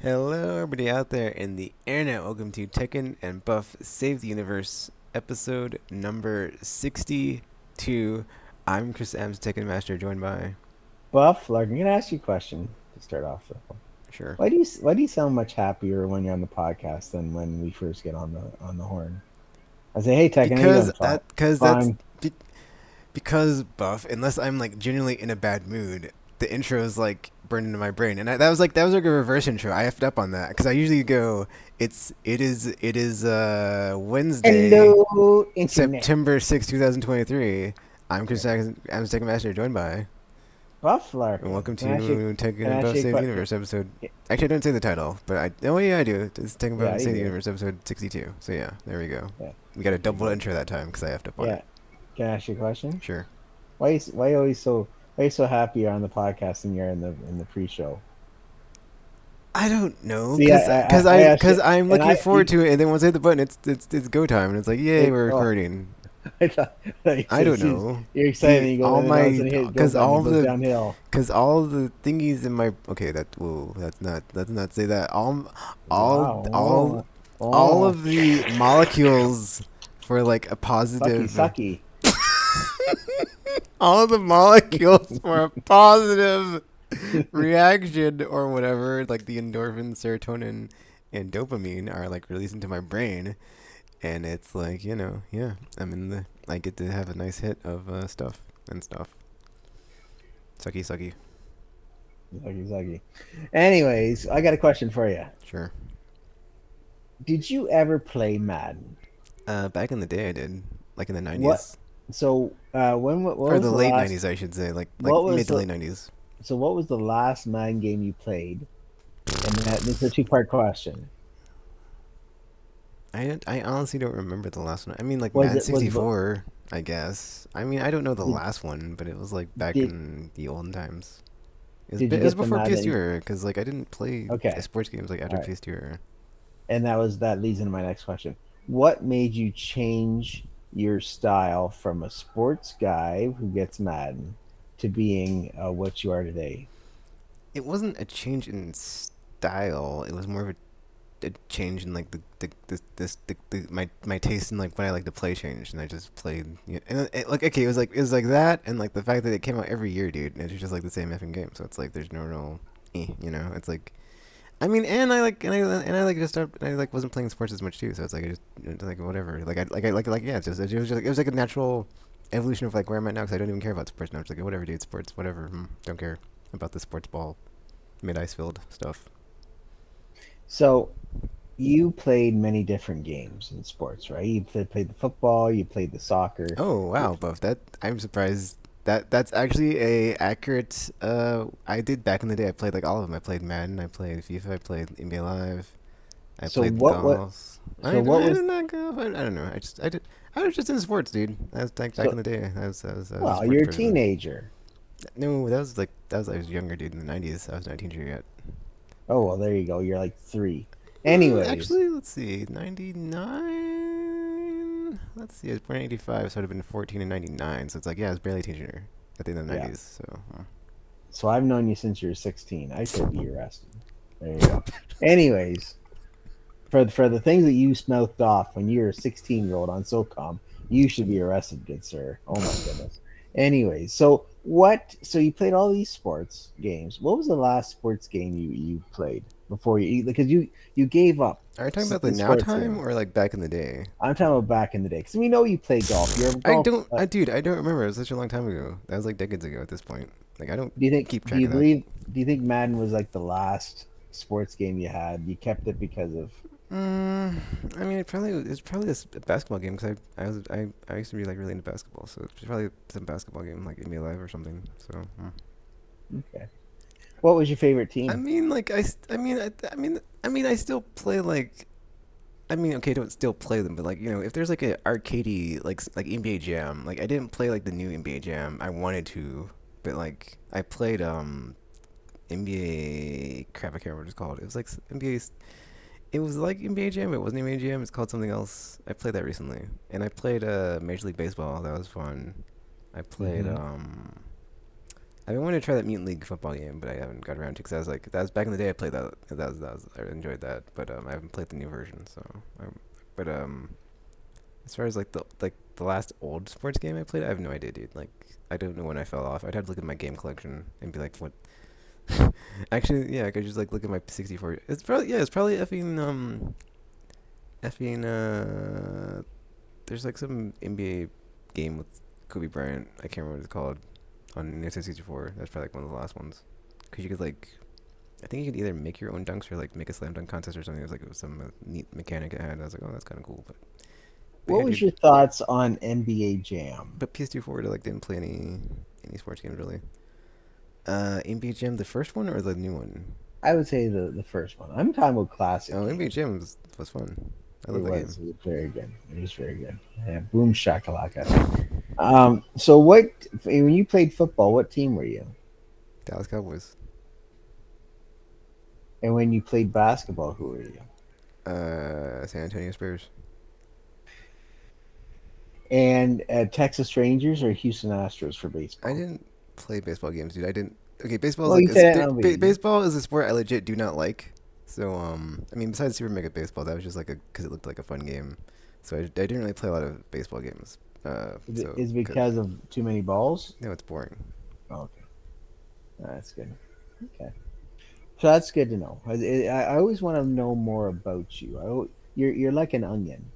Hello, everybody out there in the internet. Welcome to TKKN and Buff Save the Universe, episode number 62. I'm Chris M's Tekken Master, joined by. Buff, like, I'm gonna ask you a question to start off with. Sure. Why do you sound much happier when you're on the podcast than when we first get on the horn? I say, hey Tekken, how you Because doing? Fine. that, because that's. Fine. Be, because Buff, unless I'm like genuinely in a bad mood, the intro is like burned into my brain. And that was like a reverse intro. I effed up on that. Because I usually go, it is Wednesday, Hello, internet. September 6th, 2023. I'm Chris M's Tekken Master, joined by. Buff And Larkin. welcome to Tekken Can I and ask Buff you a Save the question? Universe episode. Actually, I don't say the title, but oh yeah, I do. It's Tekken and Yeah, Buff you Save the do. Universe episode 62. So yeah, there we go. Yeah. We got a Okay, double good. intro that time because I effed up on Yeah. it. Can I ask you a question? Sure. Why you so happy you're on the podcast and you're in the pre-show? I don't know, See, cause, cause I I, asked you, cause I'm and looking forward to it, and then once I hit the button, it's go time, and it's like, yay, it, we're oh, recording. I thought like, I don't as soon as know. you're excited The and you go, all and then all of a my, sudden you hit go cause button, all it goes the, downhill. cause all the thingies in my whoa, let's not say that. All, all, Wow. all Oh, of the molecules for like a sucky, positive sucky. all of the molecules for a positive reaction or whatever, like the endorphin, serotonin, and dopamine are like released into my brain, and it's like, yeah, I get to have a nice hit of stuff and stuff. Sucky sucky. Sucky, sucky. Anyways, I got a question for you. Sure. Did you ever play Madden? Back in the day I did, like in the What? 90s. So, what Or was the the late last? 90s, I should say, like What mid was to the? late 90s. So, what was the last Madden game you played? And this is a two-part question. I honestly don't remember the last one. I mean, like Was Madden it was the 64, I guess. I mean, I don't know the did last one, but it was like back did in the olden times. did you It was get the before PS2 Madden? era, because like I didn't play Okay, sports games like all after right. PS2 era. And that leads into my next question. What made you change your style from a sports guy who gets Madden to being what you are today? It wasn't a change in style. It was more of a change in like my taste in like what I like to play changed, and I just played. And like okay, it was like that, and like the fact that it came out every year, dude. And it's just like the same effing game, so it's like there's no real, It's like I mean, and I like just started, and I like wasn't playing sports as much too, so it's like I just like whatever. Like yeah, it was like a natural evolution of like where I'm at now because I don't even care about sports now. It's like whatever, dude, sports, whatever. Don't care about the sports ball mid ice field stuff. So you played many different games in sports, right? Played the football, you played the soccer. Oh You, wow, Buff. That I'm surprised. That's actually a accurate. I did back in the day. I played like all of them. I played Madden. I played FIFA. I played NBA Live. I so played golf. so I what was did not golf. I don't know. I did. I was just in sports, dude. I was like back so in the day. I was a well, sports you're a person. teenager. No, I was younger, dude. In the '90s, I was not a teenager yet. Oh well, there you go. You're like three. Anyways, Actually, let's see. '99. Let's see. I was born in '85, so I'd have been 14 in '99. So it's like, yeah, I was barely a teenager at the end of the yeah. '90s. So. So I've known you since you were 16. I should be arrested. There you go. Anyways, for the things that you smoked off when you were a 16-year-old on SOCOM, you should be arrested, good sir. Oh my goodness. Anyways, so what? So you played all these sports games. What was the last sports game you played before you? Because you gave up Are you talking about the the now sports time game. or like back in the day? I'm talking about back in the day. Because we know you play golf. You're a golf. Dude, I don't remember. It was such a long time ago. That was like decades ago at this point. Like, I don't Do you think? keep Do track you of that. believe? Do you think Madden was like the last sports game you had? You kept it because of Mm, I mean, it's probably a basketball game because I used to be like really into basketball, so it's probably some basketball game like NBA Live or something. So, okay. What was your favorite I team? mean, like I still play like I mean, okay, don't still play them, but like if there's like a arcadey like NBA Jam, like I didn't play like the new NBA Jam. I wanted to, but like I played NBA crap. I can't remember what it's called. It was like NBA. It was like NBA Jam. It wasn't NBA Jam. It's called something else. I played that recently, and I played Major League Baseball. That was fun. I played Mm-hmm. I've been wanting to try that Mutant League football game, but I haven't got around to because I was like that was back in the day. I played that. I enjoyed that, but I haven't played the new version. So, but as far as like the last old sports game I played, I have no idea, dude. Like I don't know when I fell off. I'd have to look at my game collection and be like, what? Actually, yeah, I could just like look at my 64. It's probably effing there's like some NBA game with Kobe Bryant. I can't remember what it's called on Nintendo 64. That's probably like one of the last ones. Cause you could like, I think you could either make your own dunks or like make a slam dunk contest or something. It was some neat mechanic it had. I was like, oh, that's kind of cool. But What yeah, was dude. your thoughts on NBA Jam? But PS2 forward, I like didn't play any sports games really. NBA Jam, the first one or the new one? I would say the first one. I'm talking about classic Oh, NBA games. Jam was fun. I love It that game. was. It was very good. It was very good. Yeah, boom shakalaka. So what when you played football, what team were you? Dallas Cowboys. And when you played basketball, who were you? San Antonio Spurs. And Texas Rangers or Houston Astros for I baseball? didn't play baseball games, dude. I didn't. Okay, baseball is Well, like you said MLB. baseball is a sport I legit do not like. So I mean, besides Super Mega Baseball, that was just like a because it looked like a fun game. So I didn't really play a lot of baseball games. Is it Because because of too many balls? no, it's boring. Okay, that's good. Okay, so that's good to know. I always want to know more about you. You're like an onion,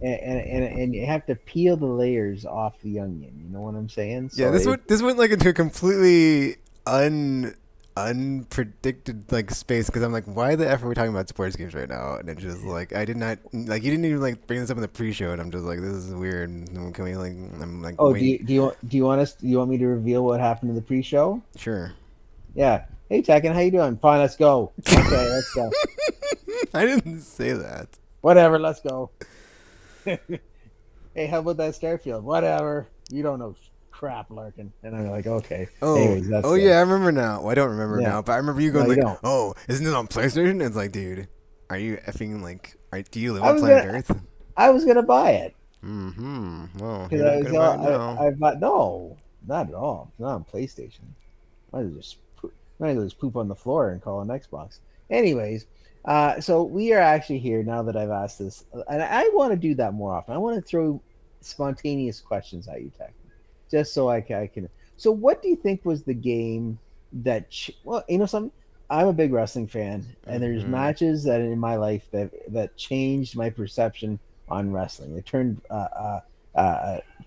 and you have to peel the layers off the onion. You know what I'm saying? Yeah, So it this went like into a completely unpredicted like space because I'm like, why the f are we talking about sports games right now? And it's just like I did not like you didn't even like bring this up in the pre-show, and I'm just like, this is weird. Can we like? I'm like, Oh, wait, do you want us? Do you want me to reveal what happened in the pre-show? sure. Yeah. Hey, Tekken, how you doing? Fine, let's go. Okay, let's go. I didn't say that. Whatever, let's go. Hey, how about that Starfield? Whatever. You don't know crap, Larkin. And I'm like, okay. Anyways, that's Oh good. yeah, I remember now. Well, I don't remember Yeah. now, but I remember you No, going you like, don't. "Oh, isn't it on PlayStation?" It's like, dude, are you effing like, do you live I on was planet gonna, Earth? I was gonna buy it Mm-hmm. Well, because you're I not was gonna buy all, it now. I bought no, not at all. It's not on PlayStation. Might as well just poop on the floor and call an Xbox. Anyways, so we are actually here now that I've asked this, and I want to do that more often. I want to throw spontaneous questions at you, Tech, just so I can. So, what do you think was the game that? Well, you know something. I'm a big wrestling fan, and there's Mm-hmm. matches that in my life that changed my perception on wrestling. It turned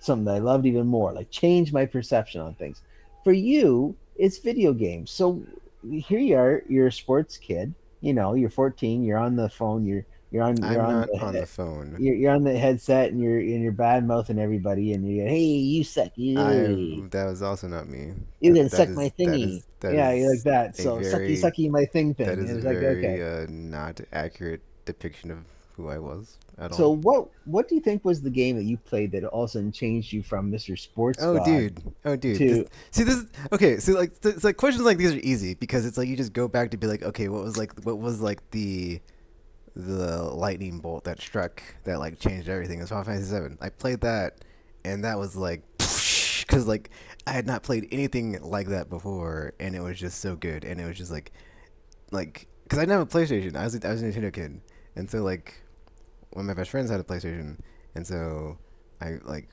something that I loved even more, like changed my perception on things. For you, it's video games. So here you are, you're a sports kid. You know, you're 14. You're on the phone. You're I'm on not on the the phone. you're on the headset and you're bad mouthing everybody and you go, hey, you suck, I you that was also not me. you can suck my That thingy. is that Yeah, you're like is that. a So sucky very sucky my that thing. is And a it's like okay. very not accurate depiction of who I was at So all. what do you think was the game that you played that all of a sudden changed you from Mr. Sports Oh, God dude. Oh, dude. to This is okay. So it's like questions like these are easy because it's like you just go back to be like, okay, what was like the lightning bolt that struck that like changed everything. It's Final Fantasy 7. I played that, and that was like, because like I had not played anything like that before, and it was just so good, and it was just like because I didn't have a PlayStation. I was a Nintendo kid, and so like one of my best friends had a PlayStation, and so I like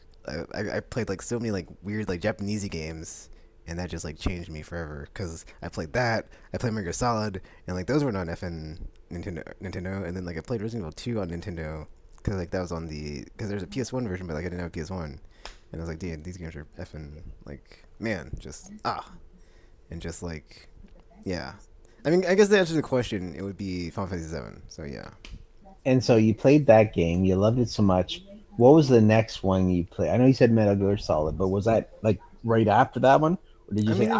I played like so many like weird like Japanesey games, and that just like changed me forever. Cause I played that, I played Metal Gear Solid, and like those were not FN Nintendo, and then like I played Resident Evil 2 on Nintendo, cause like that was on the cause there's a PS1 version, but like I didn't have a PS1, and I was like, dude, these games are FN like man, just and just like yeah. I mean, I guess to answer the question, it would be Final Fantasy 7. So yeah. and so you played that game, you loved it so much. What was the next one you played? I know you said Metal Gear Solid, but was that like right after that one? Or did you I say mean, it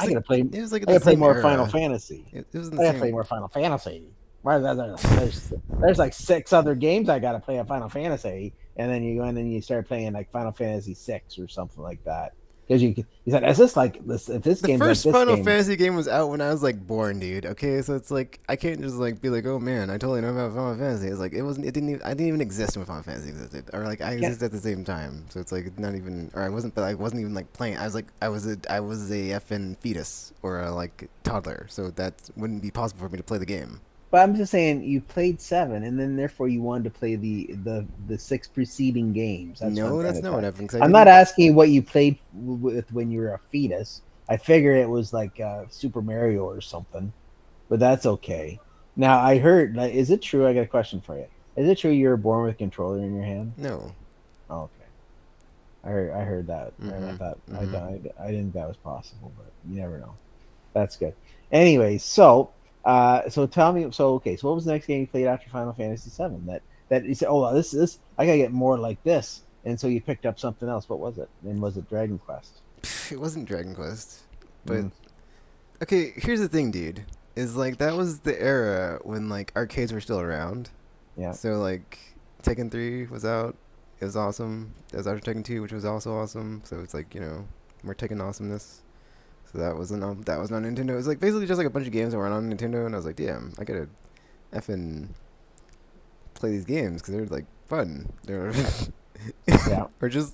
was like in I the gotta play same more Final era. Fantasy? It was in the I gotta play same. more Final Fantasy. Why there's like six other games I gotta play a Final Fantasy, and then you go and then you start playing like Final Fantasy 6 or something like that. Because you said, is this like this? If this The game's like first this Final game, Fantasy game was out when I was like born, dude. Okay, so it's like I can't just like be like, oh man, I totally know about Final Fantasy. It's like it wasn't. It didn't. Even, I didn't even exist when Final Fantasy existed, or like I can existed at the same time. So it's like not even, or I wasn't. But I wasn't even like playing. I was like, I was a effing fetus or a like toddler. So that wouldn't be possible for me to play the game. but I'm just saying you played seven, and then therefore you wanted to play the six preceding games. That's what I'm No, trying that's to not tell what you. happened because I I'm not didn't. asking you what you played with when you were a fetus. I figure it was like Super Mario or something, but that's okay. Now I heard. Like, is it true? I got a question for you. Is it true you were born with a controller in your hand? No. Oh, okay. I heard that, and I Mm-hmm. thought Mm-hmm. I didn't think that was possible, but you never know. That's good. Anyway, so tell me, so okay, so what was the next game you played after Final Fantasy VII? That you said, oh, this I gotta get more like this, and so you picked up something else. What was it? And was it Dragon Quest? It wasn't Dragon Quest, but Mm, okay. Here's the thing, dude. Is like that was the era when like arcades were still around. yeah. So like Tekken 3 was out. It was awesome. There was after Tekken 2, which was also awesome. So it's like, more Tekken awesomeness. So that was on Nintendo. It was like basically just like a bunch of games that were on Nintendo, and I was like, damn, I gotta effing play these games because they're like fun. They're Yeah.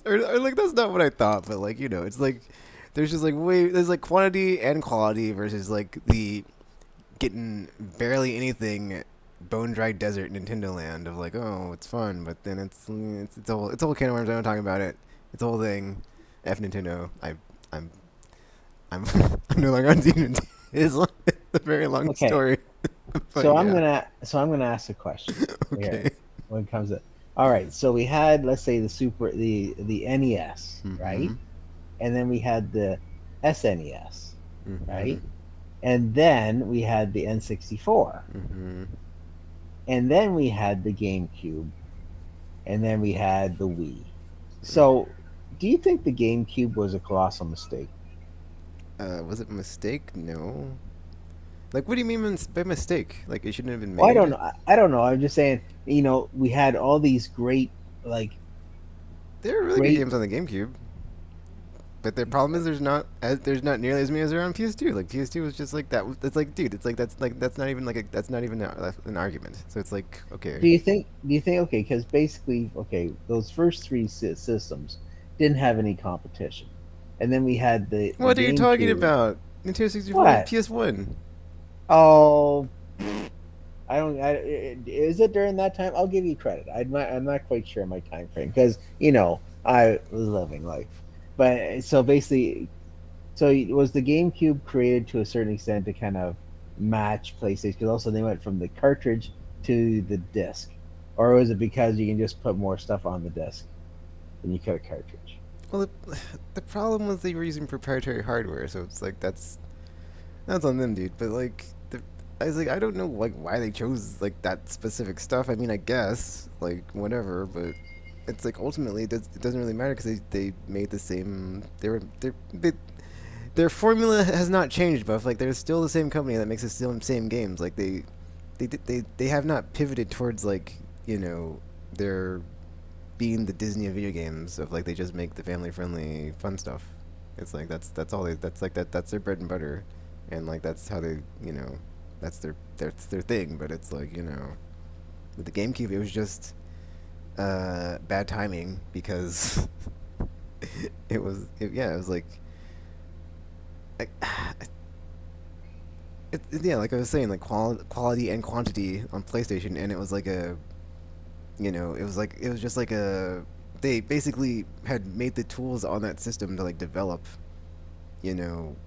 or like that's not what I thought, but like it's like there's just like there's like quantity and quality versus like the getting barely anything bone dry desert Nintendo land of like, oh, it's fun, but then it's a whole can of worms. I'm not talking about it. It's a whole thing. F Nintendo. I'm I'm I'm no longer on Team Nintendo. It's a very long Okay. story, but yeah. So I'm gonna ask a question here Okay. when it comes to. All right. So we had, let's say, the NES, right? Mhm. And then we had the SNES, Mhm. right? And then we had the N64. Mhm. And then we had the GameCube, and then we had the Wii. So, do you think the GameCube was a colossal mistake? Was it a mistake? No. Like, what do you mean by mistake? Like, it shouldn't have been Well, I don't made? know. I don't know. I'm just saying, we had all these like, There are really good great. games on the GameCube. But the problem is there's not nearly as many as there are on PS2. Like PS2 was just like that. It's like, dude, it's like that's not even that's not even an argument. So it's like, okay, Do you think, okay, because basically, okay, those first three systems didn't have any competition. And then we had the what are you talking GameCube. about? Nintendo 64, What? PS1. Oh, I don't. Is it during that time? I'll give you credit. I'm not quite sure my time frame because I was living life. But so basically, so was the GameCube created to a certain extent to kind of match PlayStation? Because also they went from the cartridge to the disc, or was it because you can just put more stuff on the disc than you could a cartridge? Well, the problem was they were using proprietary hardware, so it's like that's on them, dude. But like, I was like, I don't know like why they chose like that specific stuff. I mean, I guess like whatever, but it's like ultimately it doesn't really matter because they made the same. Their formula has not changed, but like they're still the same company that makes the still same games. Like they have not pivoted towards like their being the Disney of video games of like they just make the family friendly fun stuff. It's like that's all that's like that's their bread and butter, and like that's how they that's their thing. But it's like with the GameCube it was just bad timing because it was like I, yeah, like I was saying, like quality and quantity on PlayStation, and it was like it was just like they basically had made the tools on that system to like develop,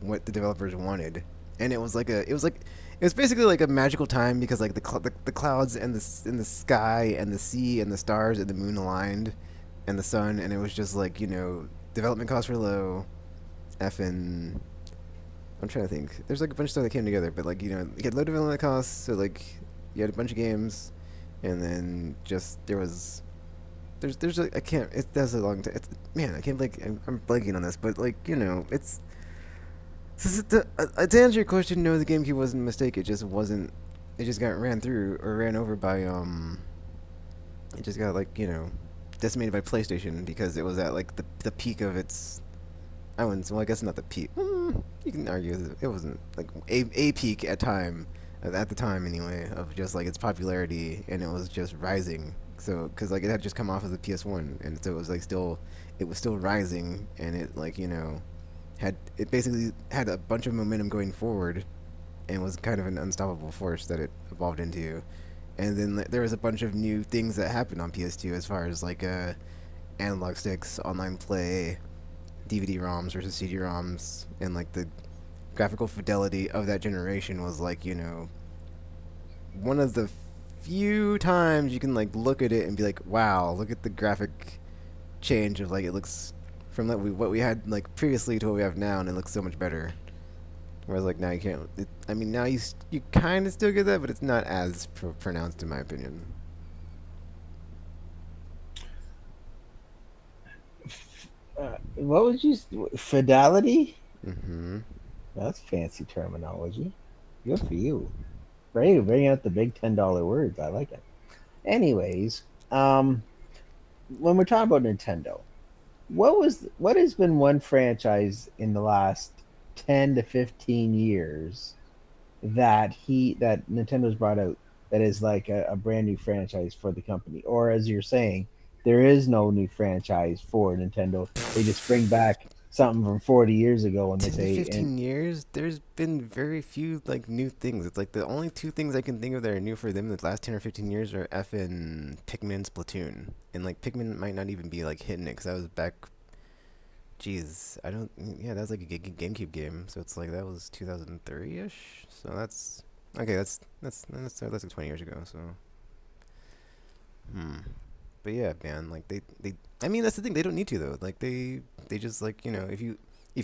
what the developers wanted, and it was basically like a magical time because like the clouds and the sky and the sea and the stars and the moon aligned, and the sun, and it was just like development costs were low, effing I'm trying to think. There's like a bunch of stuff that came together, but like you had low development costs, so like you had a bunch of games, and then just there's like I can't that's a long time. It's man I can't like I'm blanking on this, but like it's to answer your question, no, the GameCube wasn't a mistake. It just wasn't. It just got ran through or ran over by It just got like decimated by PlayStation because it was at like the peak of its I wouldn't. Well, I guess not the peak. You can argue that it wasn't like a peak at the time anyway, of just like its popularity, and it was just rising. So, because like it had just come off of the PS1, and so it was like it was still rising, and it like it basically had a bunch of momentum going forward, and was kind of an unstoppable force that it evolved into. And then there was a bunch of new things that happened on PS2 as far as like analog sticks, online play, DVD ROMs versus CD ROMs, and like the graphical fidelity of that generation was like one of the few times you can like look at it and be like, wow, look at the graphic change of like it looks from what we had like previously to what we have now, and it looks so much better. Whereas like now you can't. I mean now you kind of still get that, but it's not as pronounced in my opinion. What would you fidelity? Mm-hmm. That's fancy terminology. Good for you. Great, bring out the big $10 words. I like it. Anyways, um, when we're talking about Nintendo, what has been one franchise in the last 10 to 15 years that Nintendo's brought out that is like a brand new franchise for the company? Or as you're saying, there is no new franchise for Nintendo. They just bring back something from 40 years ago and they 10 to say, and 15 years, there's been very few like new things. It's like the only two things I can think of that are new for them in the last 10 or 15 years are effing Pikmin, Splatoon. And like Pikmin might not even be like hitting it because that was back. Jeez, I don't. Yeah, that was like a GameCube game, so it's like that was 2003 ish. So that's okay. That's like 20 years ago. So hmm. But yeah, man, like they I mean that's the thing, they don't need to though. Like they just like, if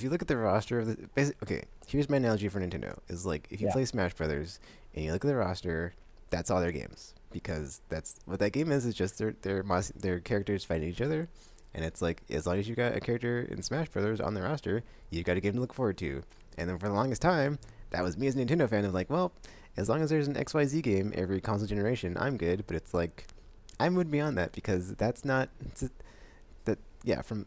you look at the roster of the okay, here's my analogy for Nintendo is like if you yeah, play Smash Brothers and you look at the roster, that's all their games because that's what that game is just their characters fighting each other. And it's like as long as you got a character in Smash Brothers on the roster, you got a game to look forward to. And then for the longest time, that was me as a Nintendo fan of like, well, as long as there's an XYZ game every console generation, I'm good. But it's like I moved beyond that because that's not that yeah from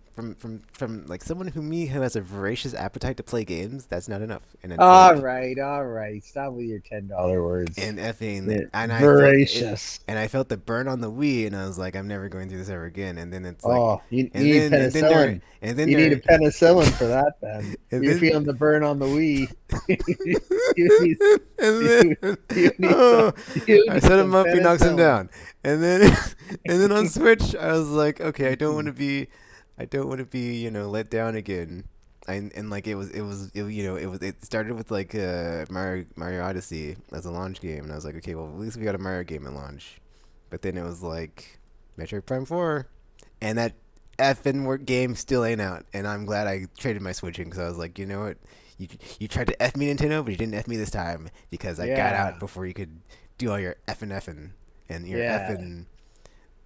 like someone who has a voracious appetite to play games. That's not enough, and it's like all right. Stop with your $10 words. and effing Yeah, and I felt it. voracious. And I felt the burn on the Wii, and I was like, I'm never going through this ever again. And then it's like, Oh, you need penicillin. and then You need a there, penicillin for that. Then and you're then feeling the burn on the Wii. you need and you, then you need some oh, you I need set him some up, he knocks him penicillin. down, and then and then on Switch, I was like, okay, I don't want to be, let down again. And like it started with like Mario Odyssey as a launch game, and I was like, okay, well at least we got a Mario game at launch, but then it was like Metroid Prime 4, and that effing work game still ain't out, and I'm glad I traded my Switch in because I was like, you know what, you tried to f me Nintendo, but you didn't f me this time because I got out Yeah, before you could do all your effing and your yeah.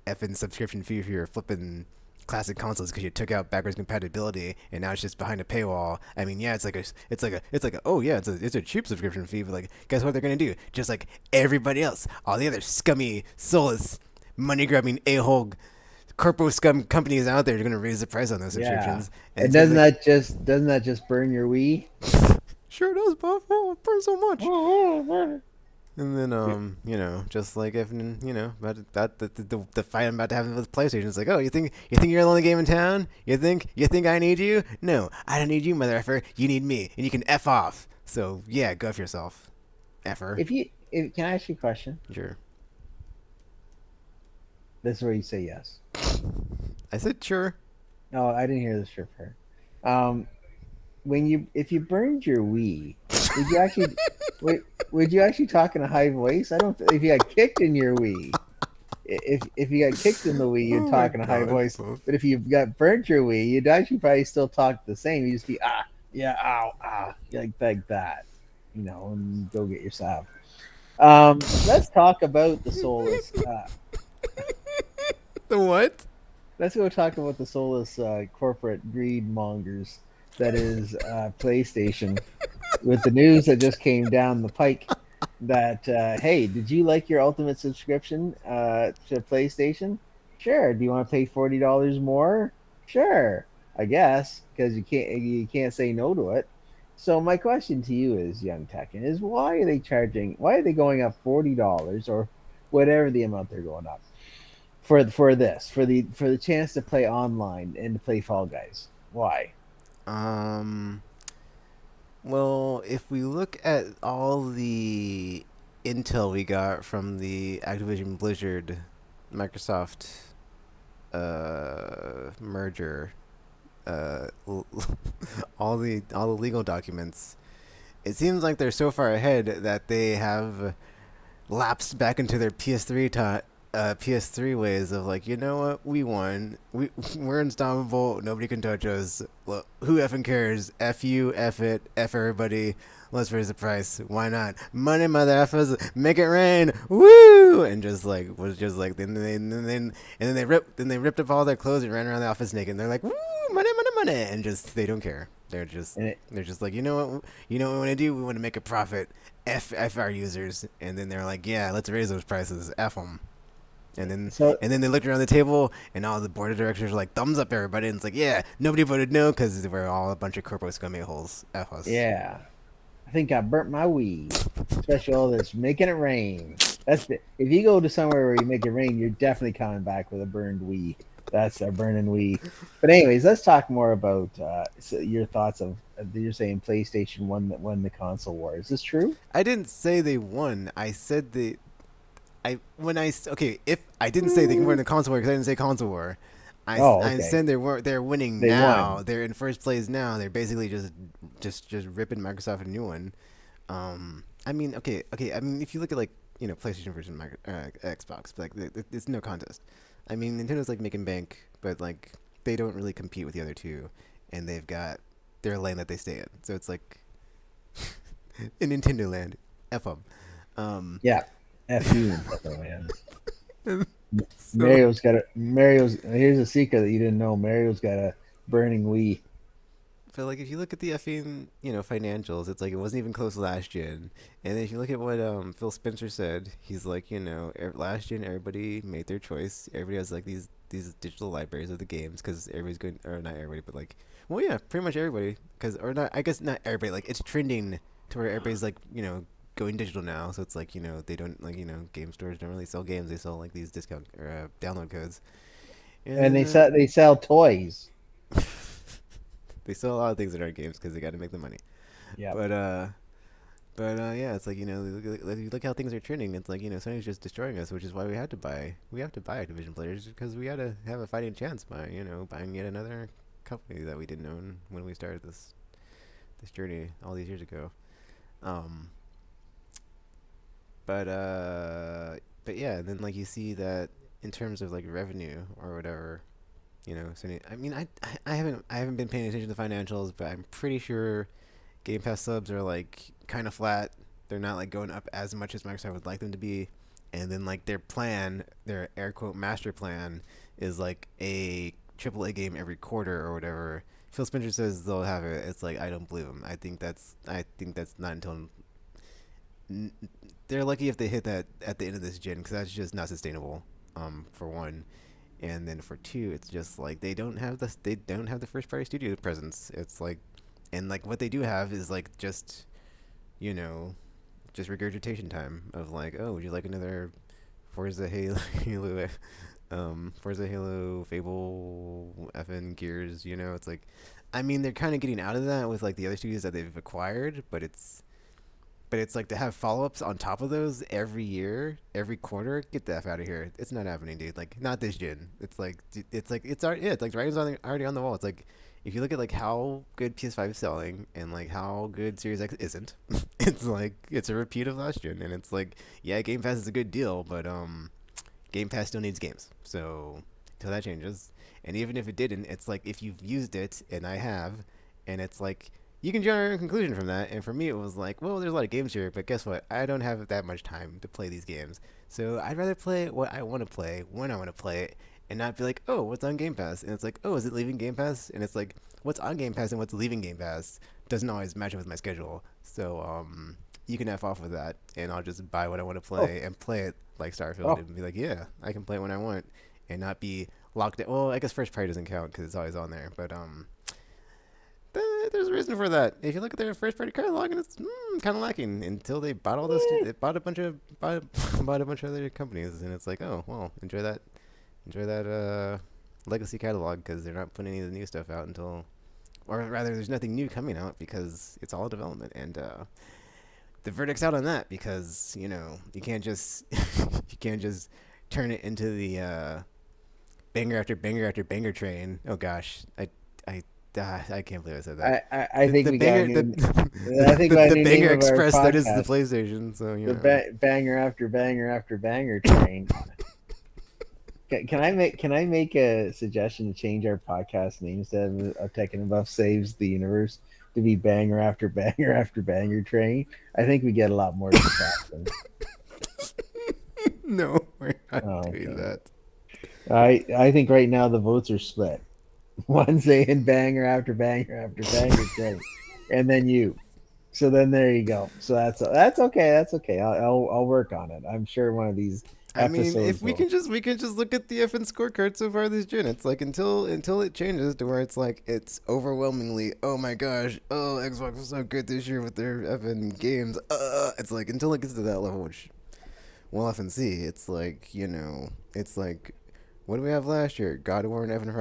effing subscription fee for your flipping classic consoles because you took out backwards compatibility and now it's just behind a paywall. I mean, yeah, oh yeah, it's a cheap subscription fee, but like, guess what they're gonna do? Just like everybody else, all the other scummy, soulless, money grabbing a hole corpo scum companies out there are gonna raise the price on those Yeah. subscriptions, and And it's gonna like, doesn't that just burn your Wii? sure does, Buff. Oh, it burns so much. Yeah. And then, just like if about the fight I'm about to have with PlayStation, it's like, oh, you think you're the only game in town? You think I need you? No, I don't need you, mother effer. You need me, and you can f off. So yeah, go for yourself, effer. If can I ask you a question? Sure. This is where you say yes. I said sure. No, I didn't hear this for her. Um, when you if you burned your Wii, would you actually would, would you actually talk in a high voice? I don't. If you got kicked in your Wii, if you got kicked in the Wii, you'd Oh my talk in a high god, voice. Buff. But if you got burnt your Wii, you'd actually probably still talk the same. You would just be yeah, ow, like that, and go get your salve. Let's talk about the soulless. The what? Let's go talk about the soulless corporate greed mongers that is PlayStation. With the news that just came down the pike that hey, did you like your ultimate subscription to PlayStation? Sure. Do you want to pay $40 more? Sure. I guess, because you can't say no to it. So my question to you is, young Tekken, is why are they charging? Why are they going up $40 or whatever the amount they're going up for this for the chance to play online and to play Fall Guys? Why? Um, well, if we look at all the intel we got from the Activision Blizzard Microsoft merger, uh, all the legal documents, it seems like they're so far ahead that they have lapsed back into their PS3 ways of like, you know what, we won, we're unstoppable, nobody can touch us. Well, who effing cares? F you, F it, F everybody. Let's raise the price. Why not? Money, mother effers, make it rain. Woo! And just like was just like then they ripped up all their clothes and ran around the office naked. And they're like, woo, money, money, money, and just they don't care. And it, They're just like, you know what, what we want to do? We want to make a profit. F our users, and then they're like, yeah, let's raise those prices. F them. And then so and then they looked around the table, and all the board of directors were like, thumbs up, everybody. And it's like, yeah, nobody voted no because we're all a bunch of corporate scummy holes. F us. yeah, I think I burnt my Wii, especially all this making it rain. If you go to somewhere where you make it rain, you're definitely coming back with a burned Wii. That's a burning Wii. But anyways, let's talk more about your thoughts of you're saying PlayStation won the console war. Is this true? I didn't say they won. I said they. Okay, if I didn't say they were in Mm. the console war because I didn't say console war. Oh, I okay. said they're winning They now. won. They're in first place now. They're basically just ripping Microsoft a new one. I mean, okay. I mean, if you look at like PlayStation versus Xbox, like it's no contest. I mean, Nintendo's like making bank, but like they don't really compete with the other two, and they've got their lane that they stay in. So it's like in Nintendo land, f them. Um, Yeah. F you, Nintendo, man. so Mario's. Here's a secret that you didn't know. Mario's got a burning Wii. But like, if you look at the effing, financials, it's like it wasn't even close last gen. And then if you look at what Phil Spencer said, he's like, last gen everybody made their choice. Everybody has like these digital libraries of the games because everybody's going, or not everybody, but like, well, yeah, pretty much everybody, because or not, I guess not everybody. Like, it's trending to where everybody's like, going digital now. So it's like, they don't like, game stores don't really sell games. They sell like these discount or download codes, And and they sell toys. they sell a lot of things that aren't games because they got to make the money. Yep. But yeah, it's like look how things are trending. It's like Sony's just destroying us, which is why we have to buy Activision players because we got to have a fighting chance by buying yet another company that we didn't own when we started this journey all these years ago. Um, but yeah, and then like you see that in terms of like revenue or whatever, Sony. I mean, I haven't been paying attention to the financials, but I'm pretty sure Game Pass subs are like kind of flat. They're not like going up as much as Microsoft would like them to be. And then like their air quote master plan is like a AAA game every quarter or whatever. Phil Spencer says they'll have it. It's like I don't believe him. I think that's not until they're lucky if they hit that at the end of this gen because that's just not sustainable. For one, and then for two, it's just like they don't have the first party studio presence. It's like, and like what they do have is like you know just regurgitation time of like, oh, would you like another Forza Halo, Forza Halo, Fable, FN Gears? It's like, I mean, they're kind of getting out of that with like the other studios that they've acquired, but it's like to have follow ups on top of those every year, every quarter. Get the f out of here! It's not happening, dude. Like not this gen. It's like writing's already on the wall. It's like if you look at like how good PS5 is selling and like how good Series X isn't, it's like it's a repeat of last gen. And it's like, yeah, Game Pass is a good deal, but Game Pass still needs games. So until that changes, and even if it didn't, it's like if you've used it, and I have, and it's like you can generate a conclusion from that. And for me, it was like, well, there's a lot of games here, but guess what? I don't have that much time to play these games. So I'd rather play what I want to play when I want to play it, and not be like, oh, what's on Game Pass? And it's like, oh, is it leaving Game Pass? And it's like, what's on Game Pass and what's leaving Game Pass doesn't always match up with my schedule. So you can f off with that, and I'll just buy what I want to Oh, play and play it like Starfield, oh, and be like, yeah, I can play it when I want, and not be locked it. Well, I guess first party doesn't count because it's always on there. But there's a reason for that. If you look at their first party catalog, and it's kind of lacking until they bought all those. They bought a bunch of bought a bunch of other companies, and it's like, oh well, enjoy that legacy catalog because they're not putting any of the new stuff out until, or rather, there's nothing new coming out because it's all development, and the verdict's out on that because you can't just you can't just turn it into the banger after banger after banger train. Oh gosh, I can't believe I said that. I think The we got a banger new. I think we got a the new name banger of our express that is the podcast. PlayStation. So The banger after banger after banger train. Can I make a suggestion to change our podcast name instead of Tekken and Buff Saves the Universe to be banger after banger after banger train? I think we get a lot more subtraction. No, we're not Oh, doing okay. that. I think right now the votes are split. One saying banger after banger after banger train, and then you. So then there you go. So that's okay. That's okay. I'll work on it. I'm sure one of these I mean, if episodes will. we can just look at the effing scorecard so far this gen. It's like until it changes to where it's like it's overwhelmingly, oh my gosh, oh Xbox was so good this year with their effing games. It's like until it gets to that level, which we'll often see. It's like it's like what do we have last year? God of War and effing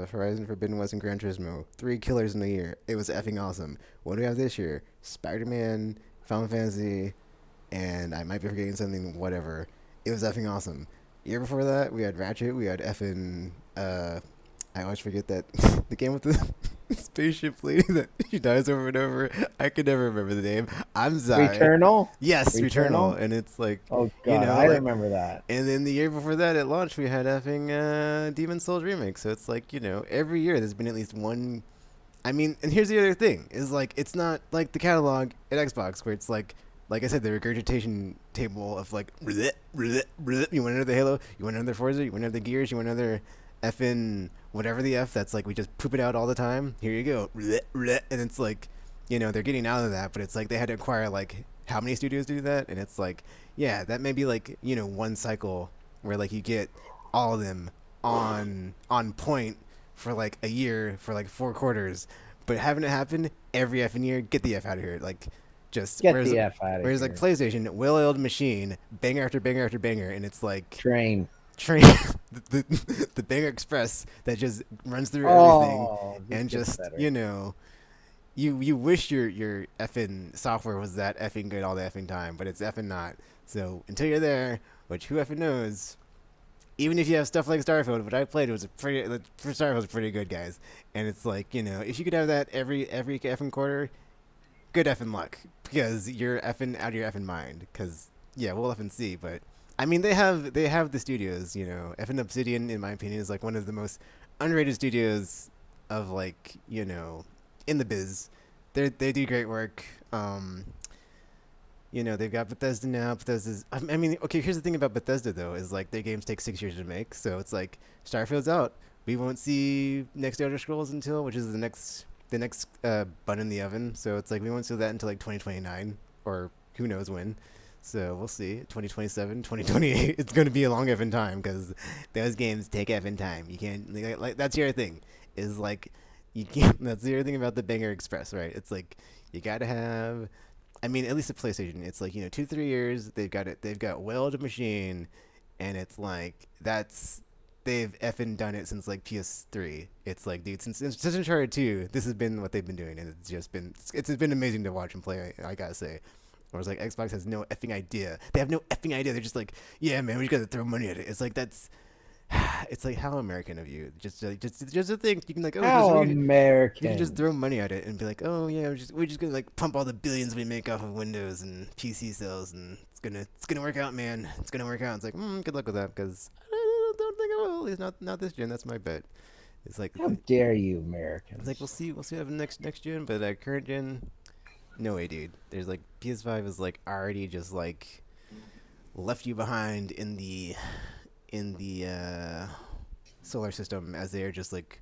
Horizon Forbidden West and Gran Turismo. 3 killers in a year. It was effing awesome. What do we have this year? Spider Man, Final Fantasy, and I might be forgetting something, whatever. It was effing awesome. Year before that, we had Ratchet, we had effing, I always forget that, the game with the spaceship lady that she dies over and over. I could never remember the name. I'm sorry. Returnal? Yes, Returnal. Returnal? And it's like, Oh god, I like, remember that. and then the year before that at launch, we had effing, Demon Souls remake. So it's like, every year there's been at least one. I mean, and here's the other thing: is like it's not like the catalog at Xbox where it's like I said, the regurgitation table of like, bleh, bleh, bleh. You want another Halo, you want another Forza, you want another Gears, you want another effing whatever the F. That's like we just poop it out all the time. Here you go, bleh, bleh. And it's like, they're getting out of that, but it's like they had to acquire like how many studios do that, and it's like, yeah, that may be like one cycle where like you get all of them on point for like a year for like 4 quarters, but having it happen every effing year, get the F out of here. Like, just Get the F out of whereas like here. PlayStation, well-oiled machine, banger after banger after banger, and it's like Train. train the banger express that just runs through everything, Oh, and just gets just better. you wish your effing software was that effing good all the effing time, but it's effing not. So until you're there, which who effing knows, even if you have stuff like Starfield, which I played, it was a pretty for Starfield was pretty good, guys. And it's like if you could have that every effing quarter, good effing luck because you're effing out of your effing mind. Because yeah, we'll effing see. But I mean, they have the studios. Effing Obsidian, in my opinion, is like one of the most underrated studios of like in the biz. They do great work. They've got Bethesda now. Bethesda's. I mean, okay. Here's the thing about Bethesda though, is like their games take 6 years to make. So it's like Starfield's out. We won't see next Elder Scrolls until, which is the next bun in the oven. So it's like we won't see that until like 2029 or who knows when. So we'll see. 2027, 2028. It's going to be a long effing time because those games take effing time. You can't like that's your thing. Is like you can't. That's the other thing about the Banger Express, right? It's like you got to have. I mean, at least at PlayStation, it's like 2 3 years. They've got it. They've got well-oiled machine, and it's like they've effing done it since like PS3. It's like, dude, since Uncharted 2, this has been what they've been doing, and it's been amazing to watch and play. I gotta say. Whereas like Xbox has no effing idea. They have no effing idea. They're just like, yeah, man, we just gotta throw money at it. It's like that's. It's like how American of you. Just to think you can like How you can just American. throw money at it and be like, oh yeah, we're just gonna like pump all the billions we make off of Windows and PC sales, and it's gonna work out, man. It's gonna work out. It's like, good luck with that because I don't think I will. At least not this gen. That's my bet. It's like How dare you, it's like Americans? we'll see what next gen, but current gen, no way, dude. There's like PS5 is like already just like left you behind in the solar system as they are just like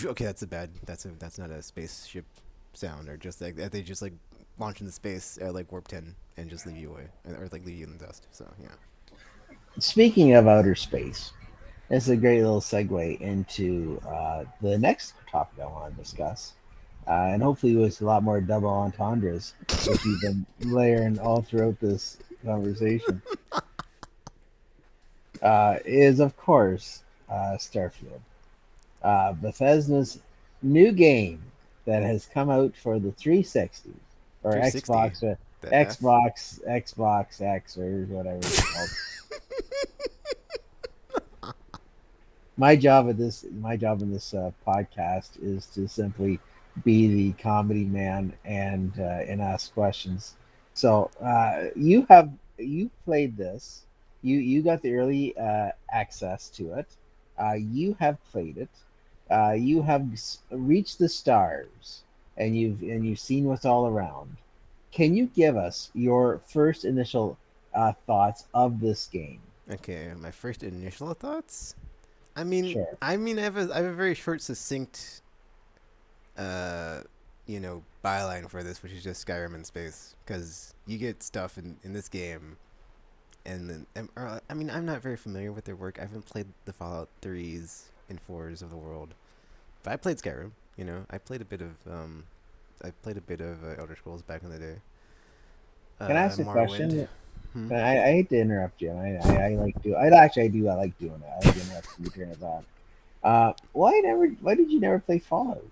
okay, that's not a spaceship sound, or just like they just like launch into space at like warp 10 and just leave you away, or like leave you in the dust. So yeah. Speaking of outer space, it's a great little segue into the next topic I want to discuss. And hopefully, with a lot more double entendres, which you've been layering all throughout this conversation, is of course Starfield. Bethesda's new game that has come out for the 360 or 360. Xbox, The F. Xbox X or whatever it's called. My job in this podcast is to simply be the comedy man and ask questions. So you played this. You got the early access to it. You have played it. You have reached the stars, and you've seen what's all around. Can you give us your first initial thoughts of this game? Okay, my first initial thoughts. I mean, Sure. I have a very short, succinct, uh, byline for this, which is just Skyrim in space, because you get stuff in this game, and then, I mean, I'm not very familiar with their work. I haven't played the Fallout 3s and 4s of the world, but I played Skyrim. I played a bit of Elder Scrolls back in the day. Can I ask a Morrowind. question? Hmm? I hate to interrupt you. I like to. I actually I do. I like doing it. I like interrupting your train of thought. Why did you never play Fallout?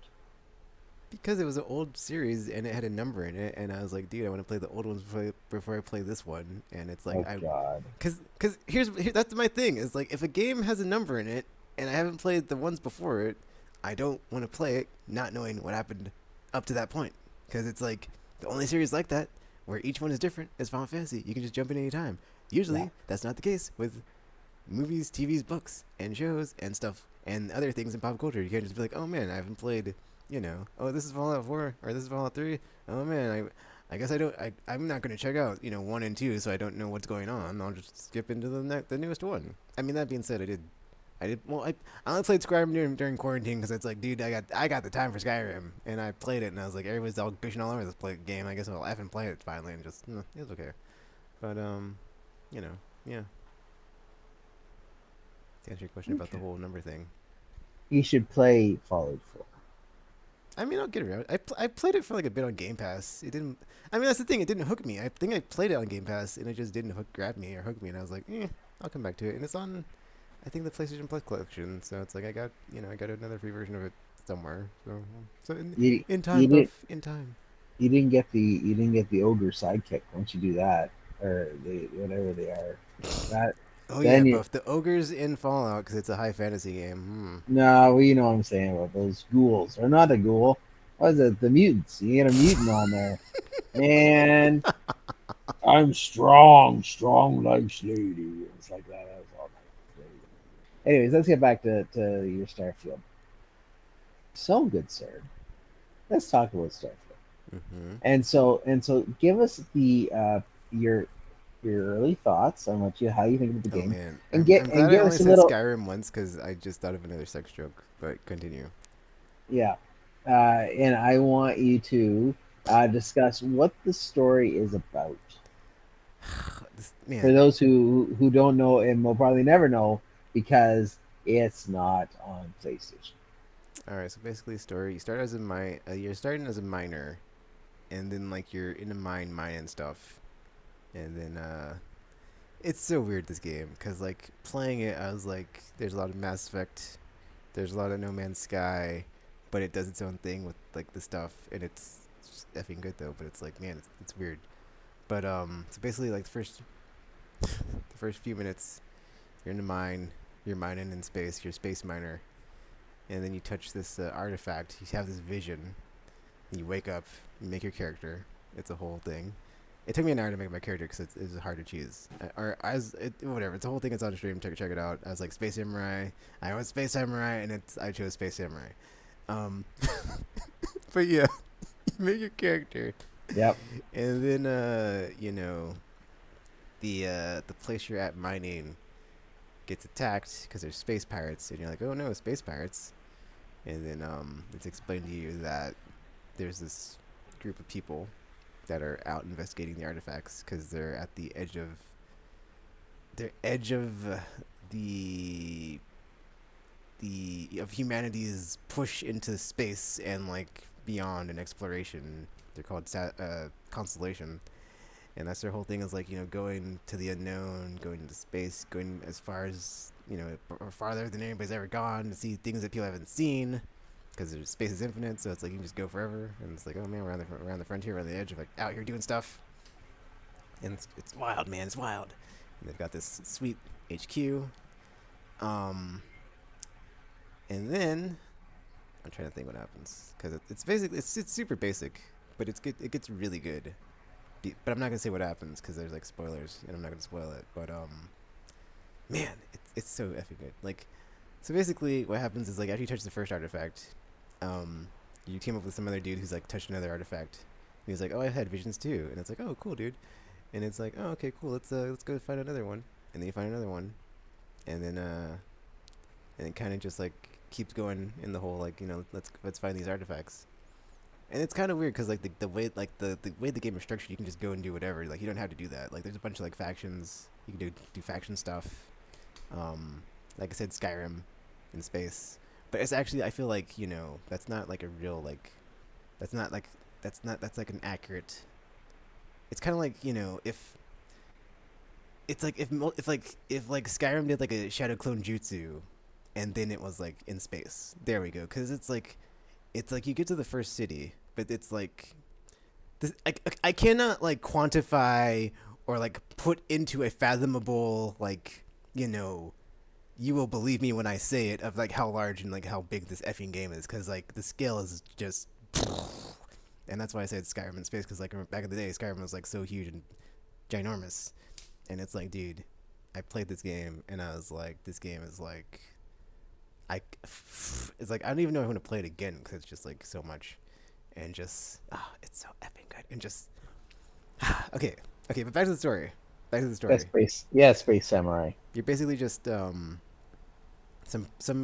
Because it was an old series and it had a number in it, and I was like, dude, I want to play the old ones before I play this one. And it's like Oh God. cause that's my thing. Is like if a game has a number in it and I haven't played the ones before it, I don't want to play it not knowing what happened up to that point. Because it's like the only series like that where each one is different is Final Fantasy. You can just jump in any time. Yeah. Usually that's not the case with movies, TVs, books, and shows and stuff and other things in pop culture. You can't just be like, oh man, I haven't played, oh this is Fallout 4 or this is Fallout 3. Oh man, I guess I don't. I'm not gonna check out 1 and 2, so I don't know what's going on. I'll just skip into the newest one. I mean, that being said, I did. Well, I only played Skyrim during quarantine because it's like, dude, I got the time for Skyrim, and I played it, and I was like, everybody's all gushing all over this game. I guess I'll F and play it finally, and just it was okay. But yeah. To answer your question about the Okay. whole number thing. You should play Fallout 4. I mean, I'll get around. I played it for like a bit on Game Pass. It didn't. I mean, that's the thing. It didn't hook me. I think I played it on Game Pass, and it just didn't grab me or hook me. And I was like, I'll come back to it. And it's on, I think the PlayStation Plus collection. So it's like I got another free version of it somewhere. So You in you time, did buff in time. you didn't get the ogre sidekick. Once you do that, or the whatever they are, that Oh yeah, then you buff the ogres in Fallout because it's a high fantasy game. no, well, you know what I'm saying about those ghouls or not a ghoul. What is it? The mutants. You get a mutant on there, and I'm strong, strong like Slady. It's like that. That was all nice. Anyways, let's get back to your Starfield. So good, sir. Let's talk about Starfield. Mm-hmm. And so, give us the your early thoughts on what you how you think of the Oh game, man, and I'm glad I give only us a said little Skyrim once because I just thought of another sex joke. But continue. yeah. And I want you to discuss what the story is about. This, For man, those who don't know and will probably never know because it's not on PlayStation. all right, so basically, story. You start as a you're starting as a miner, and then like you're in a mining stuff, and then it's so weird this game because like playing it, I was like, there's a lot of Mass Effect, there's a lot of No Man's Sky, but it does its own thing with like the stuff, and it's just effing good though. But it's like, man, it's weird. But so basically, like the first few minutes, you're in the mine, you're mining in space, you're a space miner, and then you touch this artifact, you have this vision. You wake up, you make your character. It's a whole thing. It took me an hour to make my character because it's hard to choose. Or whatever. It's a whole thing. It's on stream. Check it out. I was like Space Samurai. I was Space Samurai, and I chose Space Samurai. Um, but yeah, you make your character, Yep. and then the place you're at mining gets attacked because there's space pirates, and you're like, oh no, space pirates. And then it's explained to you that there's this group of people that are out investigating the artifacts because they're at the edge of the edge of the of humanity's push into space and like beyond and exploration. They're called constellation, and that's their whole thing is like going to the unknown, going into space, going as far as or farther than anybody's ever gone to see things that people haven't seen. Because space is infinite, so it's like you can just go forever, and it's like, oh man, we're on the frontier, around the edge of like out here doing stuff, and it's wild, man, it's wild. And they've got this sweet HQ, um, and then I'm trying to think what happens because it's basically it's super basic, but it gets really good. But I'm not gonna say what happens because there's like spoilers, and I'm not gonna spoil it. But man, it's so effing good. Like, so basically, what happens is like after you touch the first artifact, you team up with some other dude who's like touched another artifact. And he's like, oh, I've had visions too, and it's like, oh, cool, dude. And it's like, oh, okay, cool. Let's go find another one, and then you find another one, and then and it kind of just like keeps going in the whole like let's find these artifacts. And it's kind of weird because like the way like the way the game is structured, you can just go and do whatever. Like you don't have to do that. Like there's a bunch of like factions. You can do faction stuff. Like I said, Skyrim in space. But it's actually I feel like that's not like a real like that's not like that's like an accurate. It's kind of like if it's like if like Skyrim did like a shadow clone jutsu, and then it was like in space. There we go. Because it's like you get to the first city, but it's like this. I cannot like quantify or like put into a fathomable like you will believe me when I say it of like how large and like how big this effing game is because like the scale is just. And that's why I said Skyrim in space because like back in the day Skyrim was like so huge and ginormous, and it's like dude, I played this game and I was like this game is like it's like I don't even know if I want to play it again because it's just like so much, and just it's so effing good and just okay, but back to the story. Yeah, Space Samurai. You're basically just some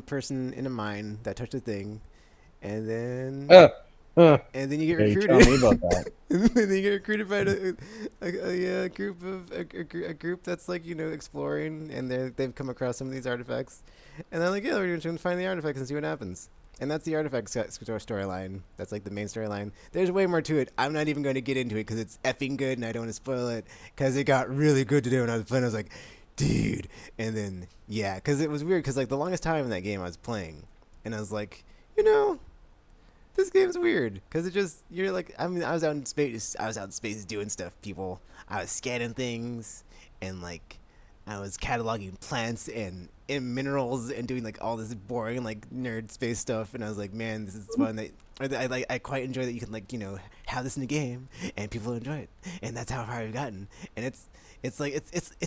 person in a mine that touched a thing, and then and then you get Yeah, you recruited. tell me about that. And then you get recruited by a group of a group that's like exploring, and they've come across some of these artifacts, and they're like, yeah, we're going to find the artifacts and see what happens. And that's the artifact storyline. That's like the main storyline. There's way more to it. I'm not even going to get into it because it's effing good, and I don't want to spoil it because it got really good today when I was playing. I was like, dude, and then yeah, because it was weird because like the longest time in that game I was playing, and I was like, this game's weird because it just you're like I mean I was out in space doing stuff, people. I was scanning things and like I was cataloging plants and minerals and doing like all this boring like nerd space stuff, and I was like, man, this is fun. I quite enjoy that you can like have this in the game and people enjoy it, and that's how far I've gotten. And it's like it's